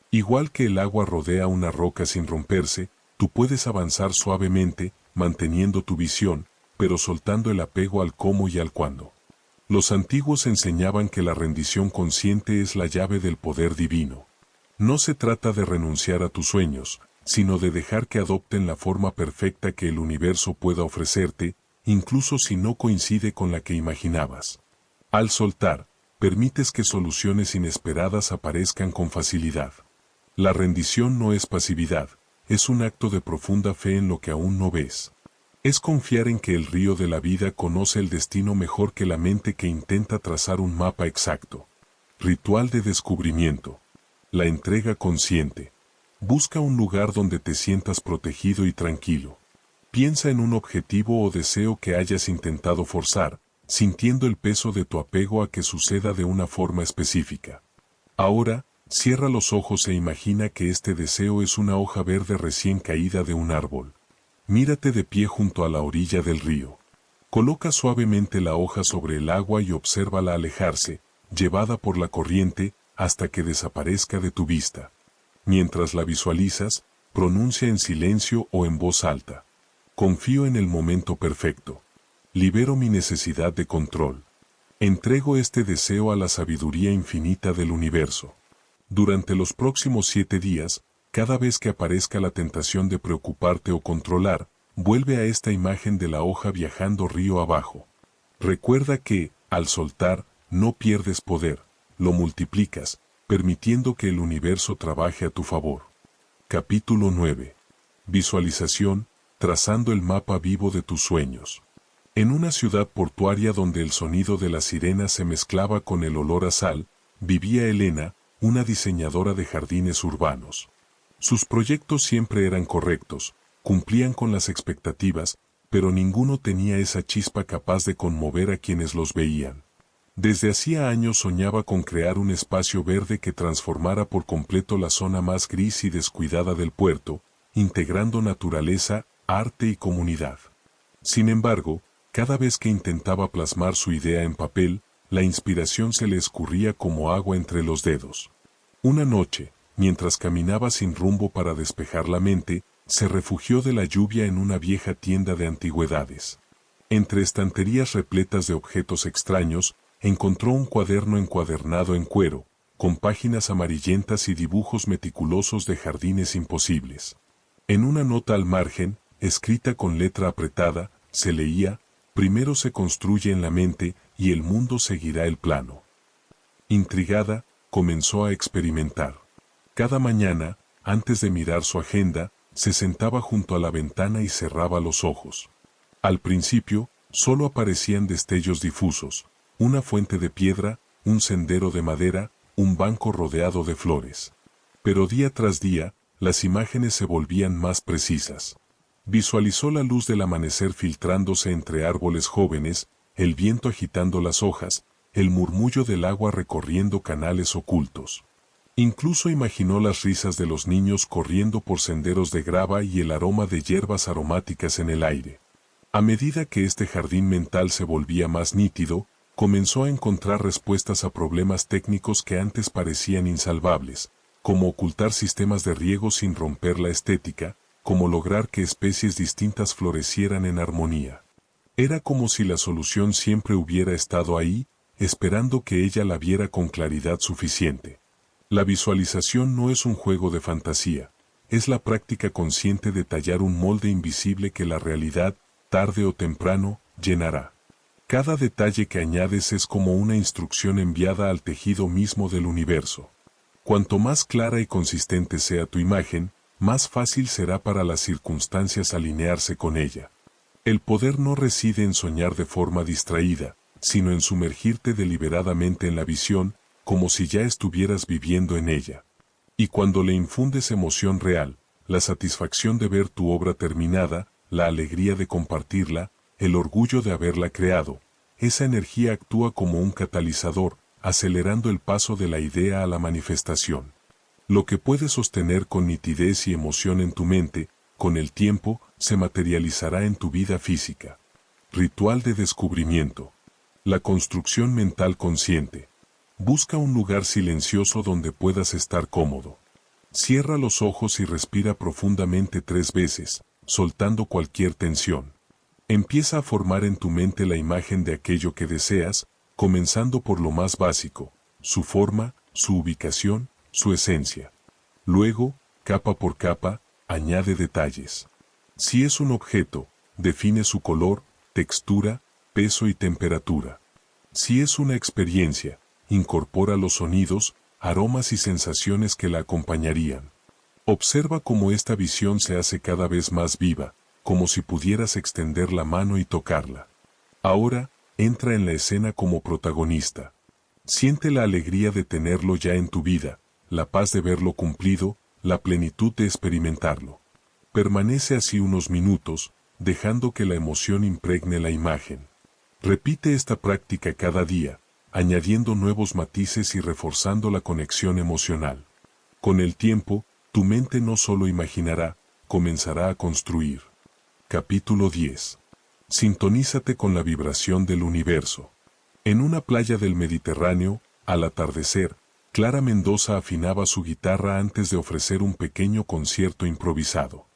Igual que el agua rodea una roca sin romperse, tú puedes avanzar suavemente, manteniendo tu visión, pero soltando el apego al cómo y al cuándo. Los antiguos enseñaban que la rendición consciente es la llave del poder divino. No se trata de renunciar a tus sueños, sino de dejar que adopten la forma perfecta que el universo pueda ofrecerte, incluso si no coincide con la que imaginabas. Al soltar, permites que soluciones inesperadas aparezcan con facilidad. La rendición no es pasividad, es un acto de profunda fe en lo que aún no ves. Es confiar en que el río de la vida conoce el destino mejor que la mente que intenta trazar un mapa exacto. Ritual de descubrimiento. La entrega consciente. Busca un lugar donde te sientas protegido y tranquilo. Piensa en un objetivo o deseo que hayas intentado forzar, sintiendo el peso de tu apego a que suceda de una forma específica. Ahora, cierra los ojos e imagina que este deseo es una hoja verde recién caída de un árbol. Mírate de pie junto a la orilla del río. Coloca suavemente la hoja sobre el agua y obsérvala alejarse, llevada por la corriente, hasta que desaparezca de tu vista. Mientras la visualizas, pronuncia en silencio o en voz alta: confío en el momento perfecto. Libero mi necesidad de control. Entrego este deseo a la sabiduría infinita del universo. Durante los próximos 7 días, cada vez que aparezca la tentación de preocuparte o controlar, vuelve a esta imagen de la hoja viajando río abajo. Recuerda que, al soltar, no pierdes poder, lo multiplicas, permitiendo que el universo trabaje a tu favor. Capítulo 9. Visualización, trazando el mapa vivo de tus sueños. En una ciudad portuaria donde el sonido de las sirenas se mezclaba con el olor a sal, vivía Elena, una diseñadora de jardines urbanos. Sus proyectos siempre eran correctos, cumplían con las expectativas, pero ninguno tenía esa chispa capaz de conmover a quienes los veían. Desde hacía años soñaba con crear un espacio verde que transformara por completo la zona más gris y descuidada del puerto, integrando naturaleza, arte y comunidad. Sin embargo, cada vez que intentaba plasmar su idea en papel, la inspiración se le escurría como agua entre los dedos. Una noche, mientras caminaba sin rumbo para despejar la mente, se refugió de la lluvia en una vieja tienda de antigüedades. Entre estanterías repletas de objetos extraños, encontró un cuaderno encuadernado en cuero, con páginas amarillentas y dibujos meticulosos de jardines imposibles. En una nota al margen, escrita con letra apretada, se leía: primero se construye en la mente, y el mundo seguirá el plano. Intrigada, comenzó a experimentar. Cada mañana, antes de mirar su agenda, se sentaba junto a la ventana y cerraba los ojos. Al principio, solo aparecían destellos difusos: una fuente de piedra, un sendero de madera, un banco rodeado de flores. Pero día tras día, las imágenes se volvían más precisas. Visualizó la luz del amanecer filtrándose entre árboles jóvenes, el viento agitando las hojas, el murmullo del agua recorriendo canales ocultos. Incluso imaginó las risas de los niños corriendo por senderos de grava y el aroma de hierbas aromáticas en el aire. A medida que este jardín mental se volvía más nítido, comenzó a encontrar respuestas a problemas técnicos que antes parecían insalvables, como ocultar sistemas de riego sin romper la estética, como lograr que especies distintas florecieran en armonía. Era como si la solución siempre hubiera estado ahí, esperando que ella la viera con claridad suficiente. La visualización no es un juego de fantasía, es la práctica consciente de tallar un molde invisible que la realidad, tarde o temprano, llenará. Cada detalle que añades es como una instrucción enviada al tejido mismo del universo. Cuanto más clara y consistente sea tu imagen, más fácil será para las circunstancias alinearse con ella. El poder no reside en soñar de forma distraída, sino en sumergirte deliberadamente en la visión, como si ya estuvieras viviendo en ella. Y cuando le infundes emoción real, la satisfacción de ver tu obra terminada, la alegría de compartirla, el orgullo de haberla creado, esa energía actúa como un catalizador, acelerando el paso de la idea a la manifestación. Lo que puedes sostener con nitidez y emoción en tu mente, con el tiempo, se materializará en tu vida física. Ritual de descubrimiento. La construcción mental consciente. Busca un lugar silencioso donde puedas estar cómodo. Cierra los ojos y respira profundamente 3 veces, soltando cualquier tensión. Empieza a formar en tu mente la imagen de aquello que deseas, comenzando por lo más básico: su forma, su ubicación, su esencia. Luego, capa por capa, añade detalles. Si es un objeto, define su color, textura, peso y temperatura. Si es una experiencia, incorpora los sonidos, aromas y sensaciones que la acompañarían. Observa cómo esta visión se hace cada vez más viva, como si pudieras extender la mano y tocarla. Ahora, entra en la escena como protagonista. Siente la alegría de tenerlo ya en tu vida, la paz de verlo cumplido, la plenitud de experimentarlo. Permanece así unos minutos, dejando que la emoción impregne la imagen. Repite esta práctica cada día, añadiendo nuevos matices y reforzando la conexión emocional. Con el tiempo, tu mente no solo imaginará, comenzará a construir. Capítulo 10. Sintonízate con la vibración del universo. En una playa del Mediterráneo, al atardecer, Clara Mendoza afinaba su guitarra antes de ofrecer un pequeño concierto improvisado.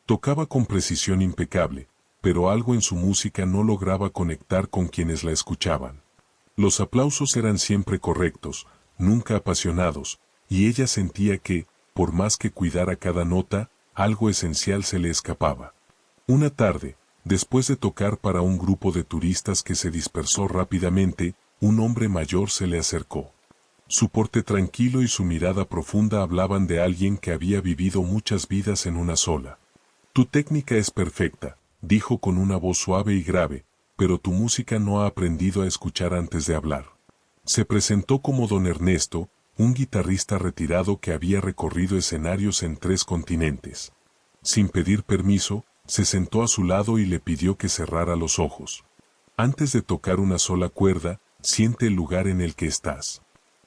Tocaba con precisión impecable, pero algo en su música no lograba conectar con quienes la escuchaban. Los aplausos eran siempre correctos, nunca apasionados, y ella sentía que, por más que cuidara cada nota, algo esencial se le escapaba. Una tarde, después de tocar para un grupo de turistas que se dispersó rápidamente, un hombre mayor se le acercó. Su porte tranquilo y su mirada profunda hablaban de alguien que había vivido muchas vidas en una sola. Tu técnica es perfecta, dijo con una voz suave y grave, pero tu música no ha aprendido a escuchar antes de hablar. Se presentó como don Ernesto, un guitarrista retirado que había recorrido escenarios en 3 continentes. Sin pedir permiso, se sentó a su lado y le pidió que cerrara los ojos. Antes de tocar una sola cuerda, siente el lugar en el que estás.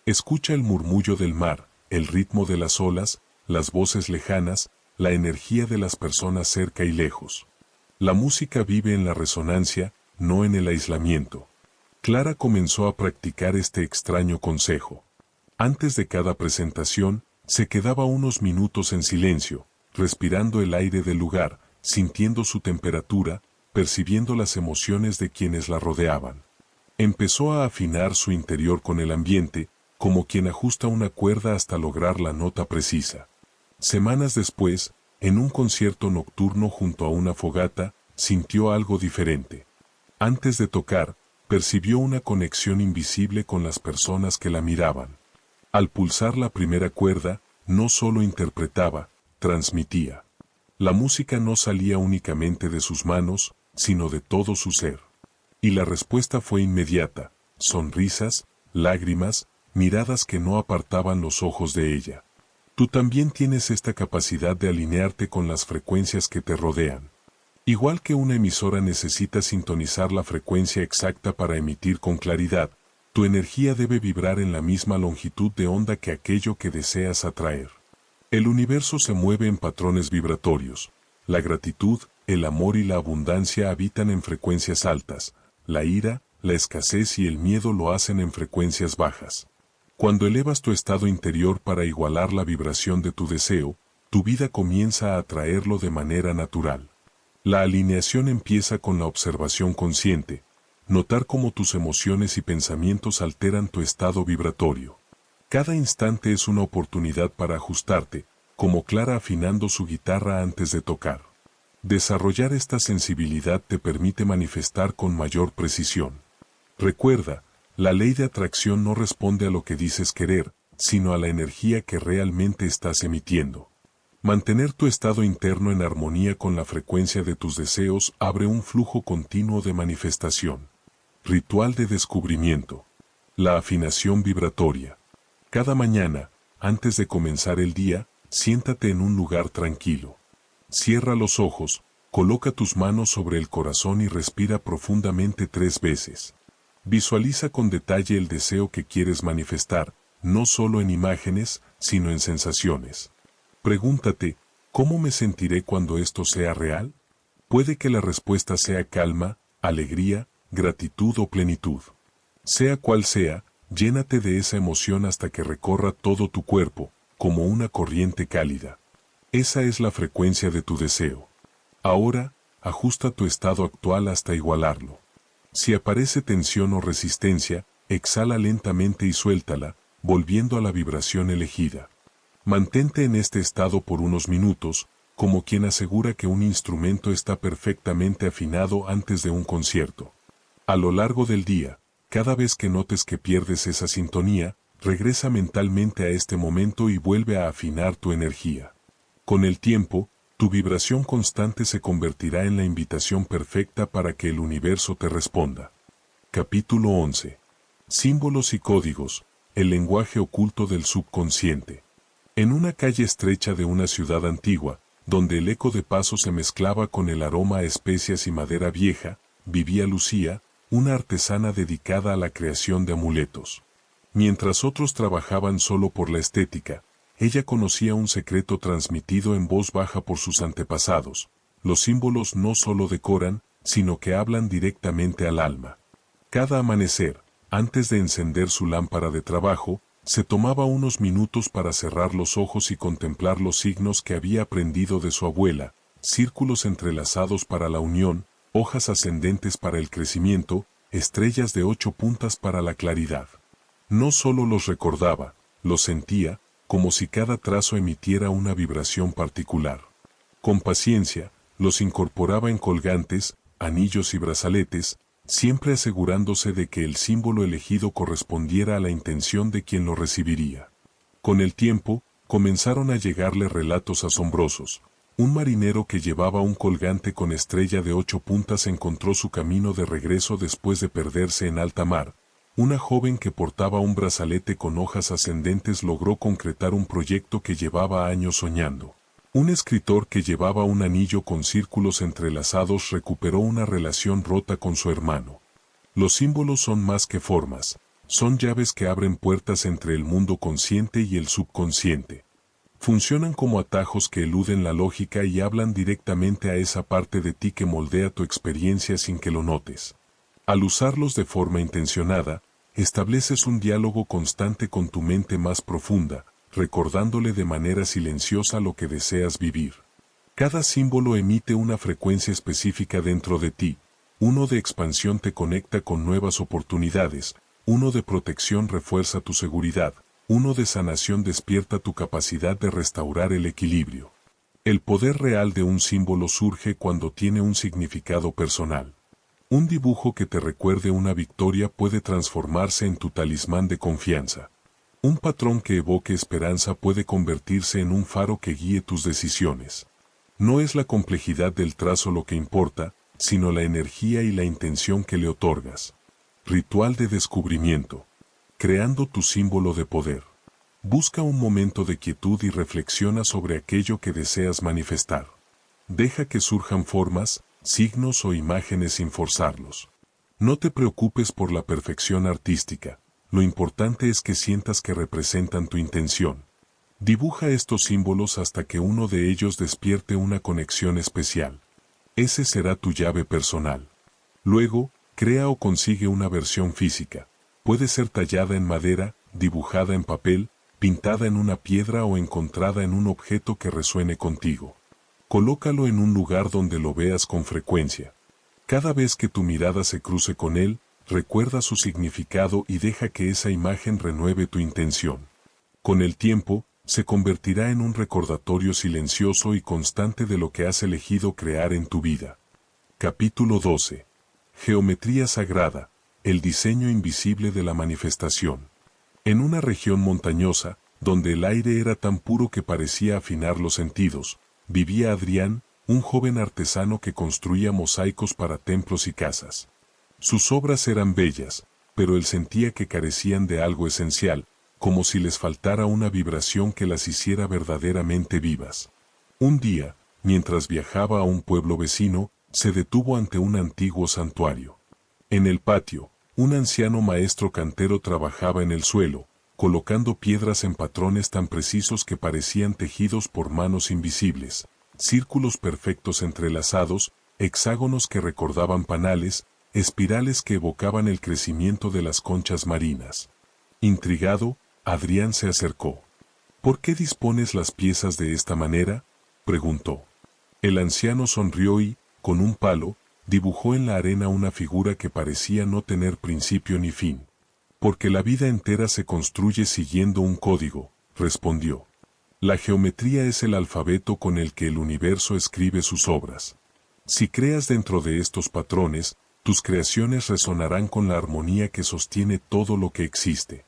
Escucha el murmullo del mar, el ritmo de las olas, las voces lejanas, la energía de las personas cerca y lejos. La música vive en la resonancia, no en el aislamiento. Clara comenzó a practicar este extraño consejo. Antes de cada presentación, se quedaba unos minutos en silencio, respirando el aire del lugar, sintiendo su temperatura, percibiendo las emociones de quienes la rodeaban. Empezó a afinar su interior con el ambiente, como quien ajusta una cuerda hasta lograr la nota precisa. Semanas después, en un concierto nocturno junto a una fogata, sintió algo diferente. Antes de tocar, percibió una conexión invisible con las personas que la miraban. Al pulsar la primera cuerda, no solo interpretaba, transmitía. La música no salía únicamente de sus manos, sino de todo su ser. Y la respuesta fue inmediata: sonrisas, lágrimas, miradas que no apartaban los ojos de ella. Tú también tienes esta capacidad de alinearte con las frecuencias que te rodean. Igual que una emisora necesita sintonizar la frecuencia exacta para emitir con claridad, tu energía debe vibrar en la misma longitud de onda que aquello que deseas atraer. El universo se mueve en patrones vibratorios. La gratitud, el amor y la abundancia habitan en frecuencias altas. La ira, la escasez y el miedo lo hacen en frecuencias bajas. Cuando elevas tu estado interior para igualar la vibración de tu deseo, tu vida comienza a atraerlo de manera natural. La alineación empieza con la observación consciente, notar cómo tus emociones y pensamientos alteran tu estado vibratorio. Cada instante es una oportunidad para ajustarte, como Clara afinando su guitarra antes de tocar. Desarrollar esta sensibilidad te permite manifestar con mayor precisión. Recuerda, la ley de atracción no responde a lo que dices querer, sino a la energía que realmente estás emitiendo. Mantener tu estado interno en armonía con la frecuencia de tus deseos abre un flujo continuo de manifestación. Ritual de descubrimiento. La afinación vibratoria. Cada mañana, antes de comenzar el día, siéntate en un lugar tranquilo. Cierra los ojos, coloca tus manos sobre el corazón y respira profundamente 3 veces. Visualiza con detalle el deseo que quieres manifestar, no solo en imágenes, sino en sensaciones. Pregúntate, ¿cómo me sentiré cuando esto sea real? Puede que la respuesta sea calma, alegría, gratitud o plenitud. Sea cual sea, llénate de esa emoción hasta que recorra todo tu cuerpo, como una corriente cálida. Esa es la frecuencia de tu deseo. Ahora, ajusta tu estado actual hasta igualarlo. Si aparece tensión o resistencia, exhala lentamente y suéltala, volviendo a la vibración elegida. Mantente en este estado por unos minutos, como quien asegura que un instrumento está perfectamente afinado antes de un concierto. A lo largo del día, cada vez que notes que pierdes esa sintonía, regresa mentalmente a este momento y vuelve a afinar tu energía. Con el tiempo, tu vibración constante se convertirá en la invitación perfecta para que el universo te responda. Capítulo 11. Símbolos y códigos, el lenguaje oculto del subconsciente. En una calle estrecha de una ciudad antigua, donde el eco de pasos se mezclaba con el aroma a especias y madera vieja, vivía Lucía, una artesana dedicada a la creación de amuletos. Mientras otros trabajaban solo por la estética, ella conocía un secreto transmitido en voz baja por sus antepasados: los símbolos no solo decoran, sino que hablan directamente al alma. Cada amanecer, antes de encender su lámpara de trabajo, se tomaba unos minutos para cerrar los ojos y contemplar los signos que había aprendido de su abuela: círculos entrelazados para la unión, hojas ascendentes para el crecimiento, estrellas de 8 puntas para la claridad. No solo los recordaba, los sentía, como si cada trazo emitiera una vibración particular. Con paciencia, los incorporaba en colgantes, anillos y brazaletes, siempre asegurándose de que el símbolo elegido correspondiera a la intención de quien lo recibiría. Con el tiempo, comenzaron a llegarle relatos asombrosos. Un marinero que llevaba un colgante con estrella de 8 puntas encontró su camino de regreso después de perderse en alta mar. Una joven que portaba un brazalete con hojas ascendentes logró concretar un proyecto que llevaba años soñando. Un escritor que llevaba un anillo con círculos entrelazados recuperó una relación rota con su hermano. Los símbolos son más que formas, son llaves que abren puertas entre el mundo consciente y el subconsciente. Funcionan como atajos que eluden la lógica y hablan directamente a esa parte de ti que moldea tu experiencia sin que lo notes. Al usarlos de forma intencionada, estableces un diálogo constante con tu mente más profunda, recordándole de manera silenciosa lo que deseas vivir. Cada símbolo emite una frecuencia específica dentro de ti: uno de expansión te conecta con nuevas oportunidades, uno de protección refuerza tu seguridad, uno de sanación despierta tu capacidad de restaurar el equilibrio. El poder real de un símbolo surge cuando tiene un significado personal. Un dibujo que te recuerde una victoria puede transformarse en tu talismán de confianza. Un patrón que evoque esperanza puede convertirse en un faro que guíe tus decisiones. No es la complejidad del trazo lo que importa, sino la energía y la intención que le otorgas. Ritual de descubrimiento. Creando tu símbolo de poder. Busca un momento de quietud y reflexiona sobre aquello que deseas manifestar. Deja que surjan formas, signos o imágenes sin forzarlos. No te preocupes por la perfección artística. Lo importante es que sientas que representan tu intención. Dibuja estos símbolos hasta que uno de ellos despierte una conexión especial. Ese será tu llave personal. Luego, crea o consigue una versión física. Puede ser tallada en madera, dibujada en papel, pintada en una piedra o encontrada en un objeto que resuene contigo. Colócalo en un lugar donde lo veas con frecuencia. Cada vez que tu mirada se cruce con él, recuerda su significado y deja que esa imagen renueve tu intención. Con el tiempo, se convertirá en un recordatorio silencioso y constante de lo que has elegido crear en tu vida. Capítulo 12. Geometría sagrada, el diseño invisible de la manifestación. En una región montañosa, donde el aire era tan puro que parecía afinar los sentidos, vivía Adrián, un joven artesano que construía mosaicos para templos y casas. Sus obras eran bellas, pero él sentía que carecían de algo esencial, como si les faltara una vibración que las hiciera verdaderamente vivas. Un día, mientras viajaba a un pueblo vecino, se detuvo ante un antiguo santuario. En el patio, un anciano maestro cantero trabajaba en el suelo, colocando piedras en patrones tan precisos que parecían tejidos por manos invisibles, círculos perfectos entrelazados, hexágonos que recordaban panales, espirales que evocaban el crecimiento de las conchas marinas. Intrigado, Adrián se acercó. ¿Por qué dispones las piezas de esta manera?, preguntó. El anciano sonrió y, con un palo, dibujó en la arena una figura que parecía no tener principio ni fin. Porque la vida entera se construye siguiendo un código, respondió. La geometría es el alfabeto con el que el universo escribe sus obras. Si creas dentro de estos patrones, tus creaciones resonarán con la armonía que sostiene todo lo que existe.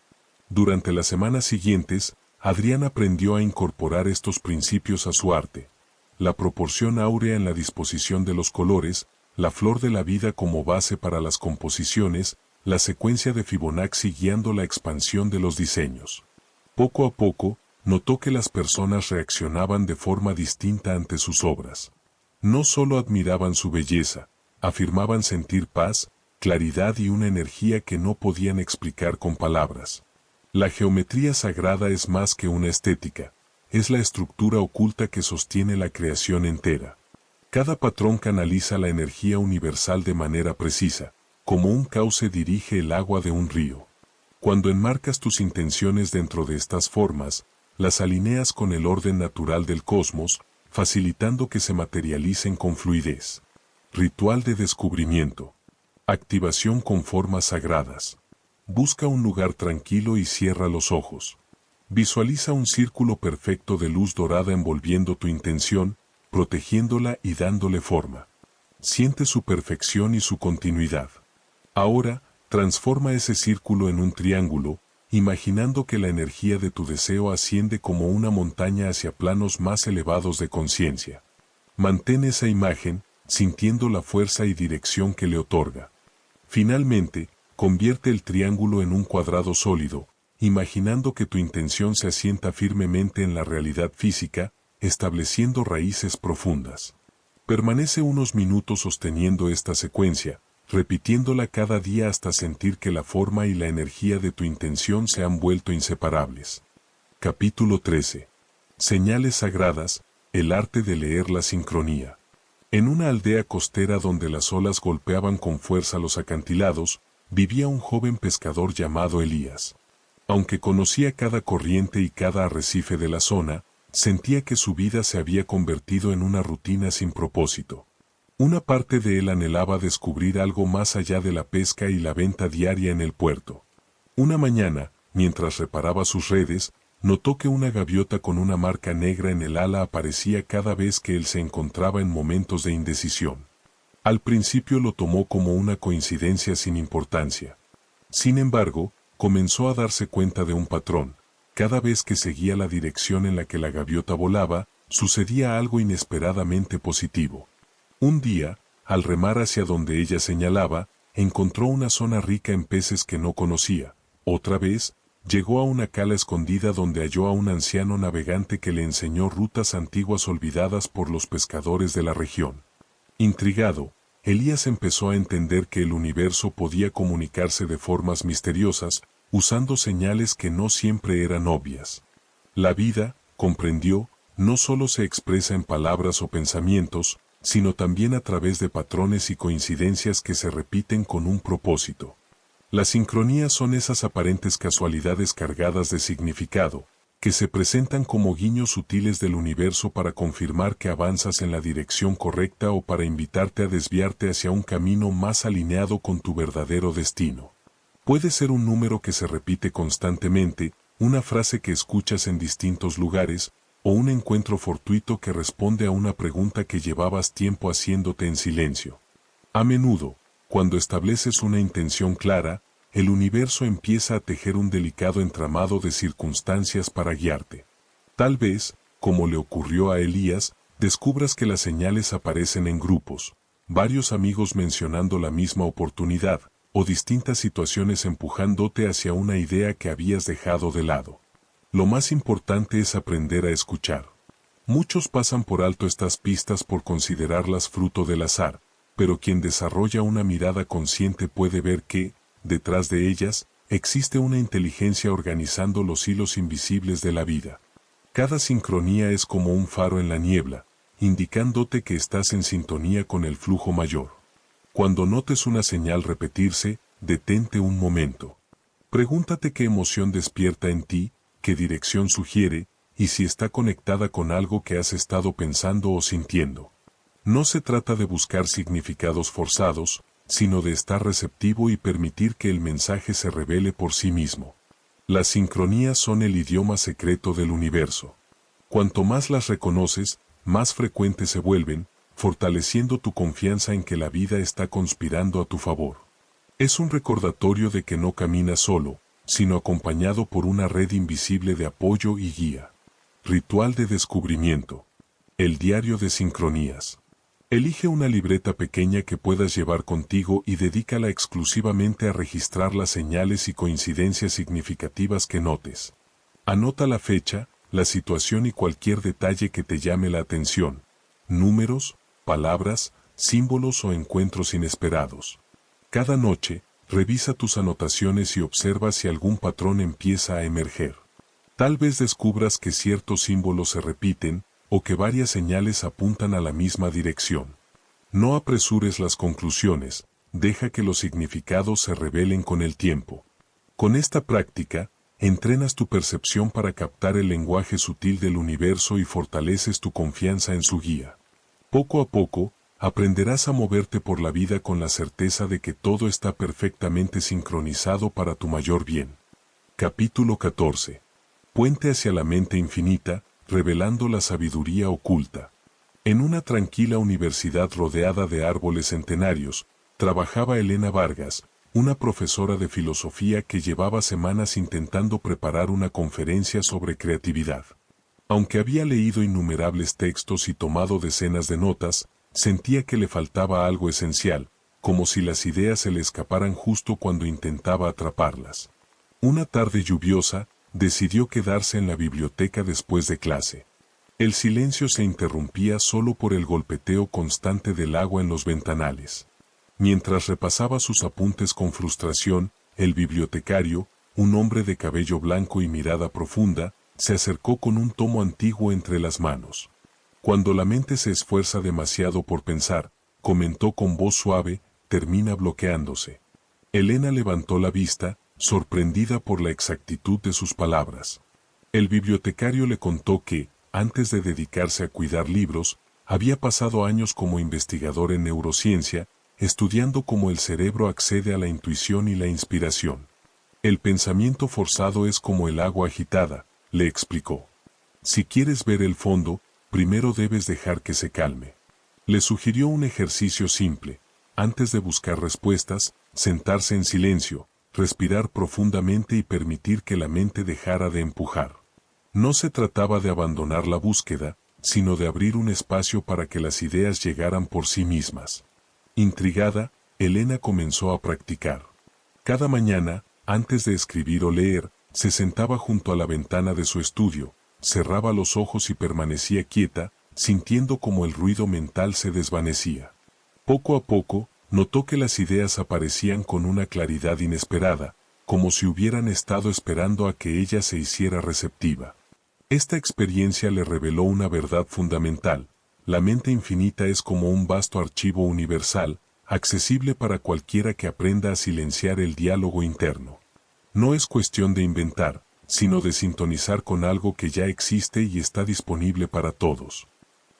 Durante las semanas siguientes, Adrián aprendió a incorporar estos principios a su arte. La proporción áurea en la disposición de los colores, la flor de la vida como base para las composiciones, la secuencia de Fibonacci guiando la expansión de los diseños. Poco a poco, notó que las personas reaccionaban de forma distinta ante sus obras. No solo admiraban su belleza, afirmaban sentir paz, claridad y una energía que no podían explicar con palabras. La geometría sagrada es más que una estética, es la estructura oculta que sostiene la creación entera. Cada patrón canaliza la energía universal de manera precisa, como un cauce dirige el agua de un río. Cuando enmarcas tus intenciones dentro de estas formas, las alineas con el orden natural del cosmos, facilitando que se materialicen con fluidez. Ritual de descubrimiento. Activación con formas sagradas. Busca un lugar tranquilo y cierra los ojos. Visualiza un círculo perfecto de luz dorada envolviendo tu intención, protegiéndola y dándole forma. Siente su perfección y su continuidad. Ahora, transforma ese círculo en un triángulo, imaginando que la energía de tu deseo asciende como una montaña hacia planos más elevados de conciencia. Mantén esa imagen, sintiendo la fuerza y dirección que le otorga. Finalmente, convierte el triángulo en un cuadrado sólido, imaginando que tu intención se asienta firmemente en la realidad física, estableciendo raíces profundas. Permanece unos minutos sosteniendo esta secuencia, repitiéndola cada día hasta sentir que la forma y la energía de tu intención se han vuelto inseparables. Capítulo 13. Señales sagradas, el arte de leer la sincronía. En una aldea costera donde las olas golpeaban con fuerza los acantilados, vivía un joven pescador llamado Elías. Aunque conocía cada corriente y cada arrecife de la zona, sentía que su vida se había convertido en una rutina sin propósito. Una parte de él anhelaba descubrir algo más allá de la pesca y la venta diaria en el puerto. Una mañana, mientras reparaba sus redes, notó que una gaviota con una marca negra en el ala aparecía cada vez que él se encontraba en momentos de indecisión. Al principio lo tomó como una coincidencia sin importancia. Sin embargo, comenzó a darse cuenta de un patrón. Cada vez que seguía la dirección en la que la gaviota volaba, sucedía algo inesperadamente positivo. Un día, al remar hacia donde ella señalaba, encontró una zona rica en peces que no conocía. Otra vez, llegó a una cala escondida donde halló a un anciano navegante que le enseñó rutas antiguas olvidadas por los pescadores de la región. Intrigado, Elías empezó a entender que el universo podía comunicarse de formas misteriosas, usando señales que no siempre eran obvias. La vida, comprendió, no solo se expresa en palabras o pensamientos, sino también a través de patrones y coincidencias que se repiten con un propósito. Las sincronías son esas aparentes casualidades cargadas de significado, que se presentan como guiños sutiles del universo para confirmar que avanzas en la dirección correcta o para invitarte a desviarte hacia un camino más alineado con tu verdadero destino. Puede ser un número que se repite constantemente, una frase que escuchas en distintos lugares, o un encuentro fortuito que responde a una pregunta que llevabas tiempo haciéndote en silencio. A menudo, cuando estableces una intención clara, el universo empieza a tejer un delicado entramado de circunstancias para guiarte. Tal vez, como le ocurrió a Elías, descubras que las señales aparecen en grupos, varios amigos mencionando la misma oportunidad, o distintas situaciones empujándote hacia una idea que habías dejado de lado. Lo más importante es aprender a escuchar. Muchos pasan por alto estas pistas por considerarlas fruto del azar, pero quien desarrolla una mirada consciente puede ver que, detrás de ellas, existe una inteligencia organizando los hilos invisibles de la vida. Cada sincronía es como un faro en la niebla, indicándote que estás en sintonía con el flujo mayor. Cuando notes una señal repetirse, detente un momento. Pregúntate qué emoción despierta en ti, qué dirección sugiere, y si está conectada con algo que has estado pensando o sintiendo. No se trata de buscar significados forzados, sino de estar receptivo y permitir que el mensaje se revele por sí mismo. Las sincronías son el idioma secreto del universo. Cuanto más las reconoces, más frecuentes se vuelven, fortaleciendo tu confianza en que la vida está conspirando a tu favor. Es un recordatorio de que no caminas solo, sino acompañado por una red invisible de apoyo y guía. Ritual de descubrimiento. El diario de sincronías. Elige una libreta pequeña que puedas llevar contigo y dedícala exclusivamente a registrar las señales y coincidencias significativas que notes. Anota la fecha, la situación y cualquier detalle que te llame la atención, números, palabras, símbolos o encuentros inesperados. Cada noche, revisa tus anotaciones y observa si algún patrón empieza a emerger. Tal vez descubras que ciertos símbolos se repiten, o que varias señales apuntan a la misma dirección. No apresures las conclusiones, deja que los significados se revelen con el tiempo. Con esta práctica, entrenas tu percepción para captar el lenguaje sutil del universo y fortaleces tu confianza en su guía. Poco a poco, aprenderás a moverte por la vida con la certeza de que todo está perfectamente sincronizado para tu mayor bien. Capítulo 14. Puente hacia la mente infinita, revelando la sabiduría oculta. En una tranquila universidad rodeada de árboles centenarios, trabajaba Elena Vargas, una profesora de filosofía que llevaba semanas intentando preparar una conferencia sobre creatividad. Aunque había leído innumerables textos y tomado decenas de notas, sentía que le faltaba algo esencial, como si las ideas se le escaparan justo cuando intentaba atraparlas. Una tarde lluviosa, decidió quedarse en la biblioteca después de clase. El silencio se interrumpía solo por el golpeteo constante del agua en los ventanales. Mientras repasaba sus apuntes con frustración, el bibliotecario, un hombre de cabello blanco y mirada profunda, se acercó con un tomo antiguo entre las manos. Cuando la mente se esfuerza demasiado por pensar, comentó con voz suave, termina bloqueándose. Elena levantó la vista, sorprendida por la exactitud de sus palabras. El bibliotecario le contó que, antes de dedicarse a cuidar libros, había pasado años como investigador en neurociencia, estudiando cómo el cerebro accede a la intuición y la inspiración. El pensamiento forzado es como el agua agitada, le explicó. Si quieres ver el fondo, primero debes dejar que se calme. Le sugirió un ejercicio simple. Antes de buscar respuestas, sentarse en silencio, respirar profundamente y permitir que la mente dejara de empujar. No se trataba de abandonar la búsqueda, sino de abrir un espacio para que las ideas llegaran por sí mismas. Intrigada, Elena comenzó a practicar. Cada mañana, antes de escribir o leer, se sentaba junto a la ventana de su estudio, cerraba los ojos y permanecía quieta, sintiendo cómo el ruido mental se desvanecía. Poco a poco, notó que las ideas aparecían con una claridad inesperada, como si hubieran estado esperando a que ella se hiciera receptiva. Esta experiencia le reveló una verdad fundamental: la mente infinita es como un vasto archivo universal, accesible para cualquiera que aprenda a silenciar el diálogo interno. No es cuestión de inventar, sino de sintonizar con algo que ya existe y está disponible para todos.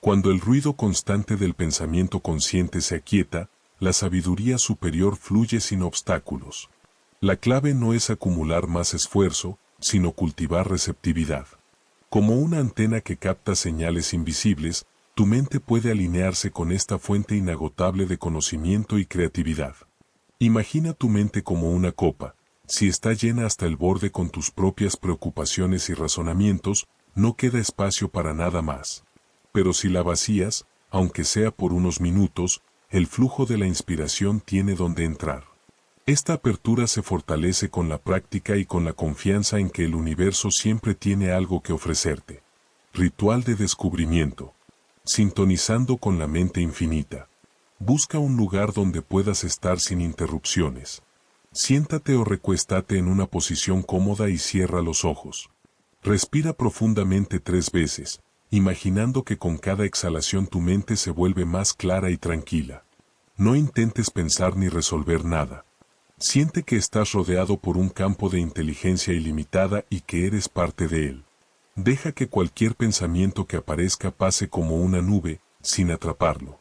Cuando el ruido constante del pensamiento consciente se aquieta, la sabiduría superior fluye sin obstáculos. La clave no es acumular más esfuerzo, sino cultivar receptividad. Como una antena que capta señales invisibles, tu mente puede alinearse con esta fuente inagotable de conocimiento y creatividad. Imagina tu mente como una copa. Si está llena hasta el borde con tus propias preocupaciones y razonamientos, no queda espacio para nada más. Pero si la vacías, aunque sea por unos minutos, el flujo de la inspiración tiene donde entrar. Esta apertura se fortalece con la práctica y con la confianza en que el universo siempre tiene algo que ofrecerte. Ritual de descubrimiento. Sintonizando con la mente infinita. Busca un lugar donde puedas estar sin interrupciones. Siéntate o recuéstate en una posición cómoda y cierra los ojos. Respira profundamente 3 veces, imaginando que con cada exhalación tu mente se vuelve más clara y tranquila. No intentes pensar ni resolver nada. Siente que estás rodeado por un campo de inteligencia ilimitada y que eres parte de él. Deja que cualquier pensamiento que aparezca pase como una nube, sin atraparlo.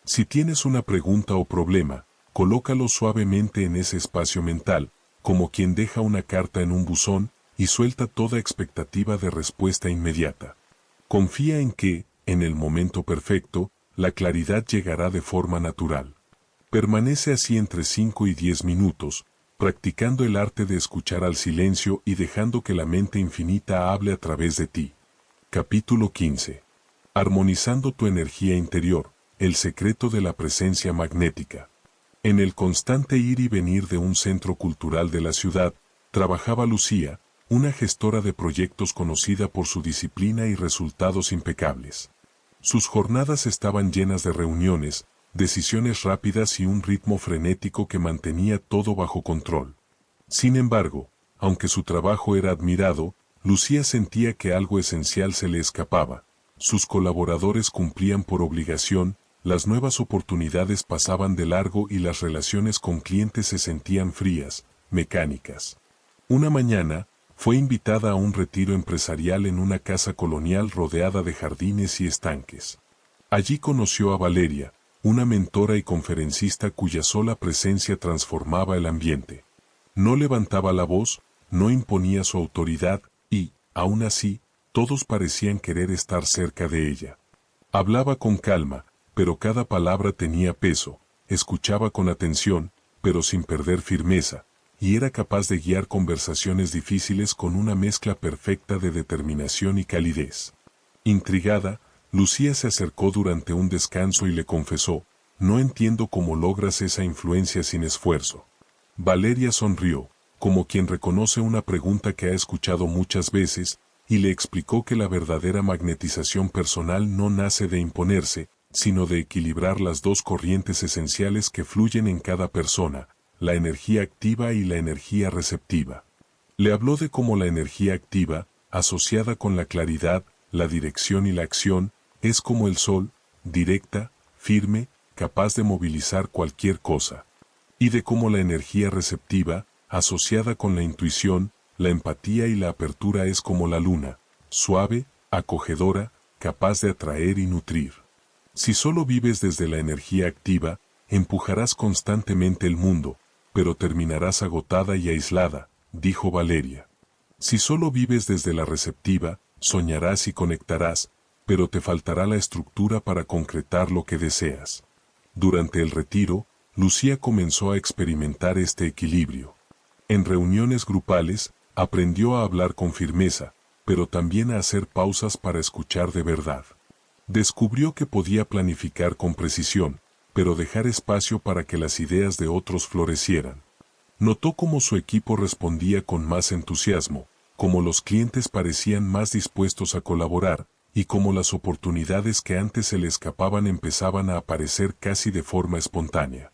Si tienes una pregunta o problema, colócalo suavemente en ese espacio mental, como quien deja una carta en un buzón, y suelta toda expectativa de respuesta inmediata. Confía en que, en el momento perfecto, la claridad llegará de forma natural. Permanece así entre 5 y 10 minutos, practicando el arte de escuchar al silencio y dejando que la mente infinita hable a través de ti. Capítulo 15. Armonizando tu energía interior, el secreto de la presencia magnética. En el constante ir y venir de un centro cultural de la ciudad, trabajaba Lucía, una gestora de proyectos conocida por su disciplina y resultados impecables. Sus jornadas estaban llenas de reuniones, decisiones rápidas y un ritmo frenético que mantenía todo bajo control. Sin embargo, aunque su trabajo era admirado, Lucía sentía que algo esencial se le escapaba. Sus colaboradores cumplían por obligación, las nuevas oportunidades pasaban de largo y las relaciones con clientes se sentían frías, mecánicas. Una mañana, fue invitada a un retiro empresarial en una casa colonial rodeada de jardines y estanques. Allí conoció a Valeria, una mentora y conferencista cuya sola presencia transformaba el ambiente. No levantaba la voz, no imponía su autoridad, y, aún así, todos parecían querer estar cerca de ella. Hablaba con calma, pero cada palabra tenía peso, escuchaba con atención, pero sin perder firmeza, y era capaz de guiar conversaciones difíciles con una mezcla perfecta de determinación y calidez. Intrigada, Lucía se acercó durante un descanso y le confesó, «No entiendo cómo logras esa influencia sin esfuerzo». Valeria sonrió, como quien reconoce una pregunta que ha escuchado muchas veces, y le explicó que la verdadera magnetización personal no nace de imponerse, sino de equilibrar las dos corrientes esenciales que fluyen en cada persona, la energía activa y la energía receptiva. Le habló de cómo la energía activa, asociada con la claridad, la dirección y la acción, es como el sol, directa, firme, capaz de movilizar cualquier cosa. Y de cómo la energía receptiva, asociada con la intuición, la empatía y la apertura es como la luna, suave, acogedora, capaz de atraer y nutrir. Si solo vives desde la energía activa, empujarás constantemente el mundo, pero terminarás agotada y aislada, dijo Valeria. Si solo vives desde la receptiva, soñarás y conectarás, pero te faltará la estructura para concretar lo que deseas. Durante el retiro, Lucía comenzó a experimentar este equilibrio. En reuniones grupales, aprendió a hablar con firmeza, pero también a hacer pausas para escuchar de verdad. Descubrió que podía planificar con precisión, pero dejar espacio para que las ideas de otros florecieran. Notó cómo su equipo respondía con más entusiasmo, cómo los clientes parecían más dispuestos a colaborar, y cómo las oportunidades que antes se le escapaban empezaban a aparecer casi de forma espontánea.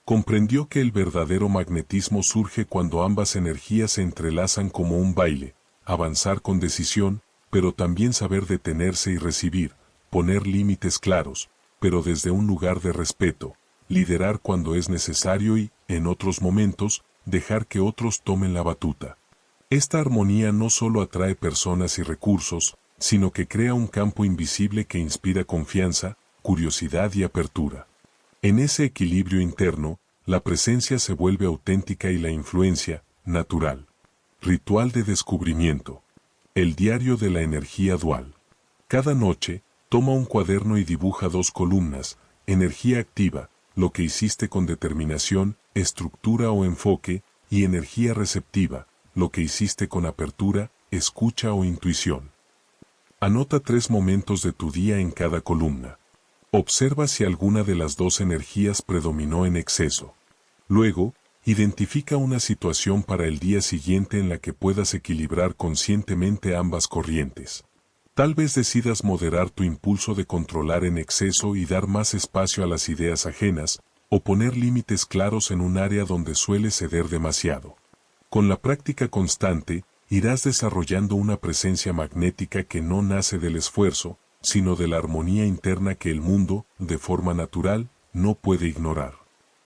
Comprendió que el verdadero magnetismo surge cuando ambas energías se entrelazan como un baile, avanzar con decisión, pero también saber detenerse y recibir, poner límites claros, pero desde un lugar de respeto, liderar cuando es necesario y, en otros momentos, dejar que otros tomen la batuta. Esta armonía no solo atrae personas y recursos, sino que crea un campo invisible que inspira confianza, curiosidad y apertura. En ese equilibrio interno, la presencia se vuelve auténtica y la influencia, natural. Ritual de descubrimiento. El diario de la energía dual. Cada noche, toma un cuaderno y dibuja 2 columnas, energía activa, lo que hiciste con determinación, estructura o enfoque, y energía receptiva, lo que hiciste con apertura, escucha o intuición. Anota 3 momentos de tu día en cada columna. Observa si alguna de las 2 energías predominó en exceso. Luego, identifica una situación para el día siguiente en la que puedas equilibrar conscientemente ambas corrientes. Tal vez decidas moderar tu impulso de controlar en exceso y dar más espacio a las ideas ajenas, o poner límites claros en un área donde sueles ceder demasiado. Con la práctica constante, irás desarrollando una presencia magnética que no nace del esfuerzo, sino de la armonía interna que el mundo, de forma natural, no puede ignorar.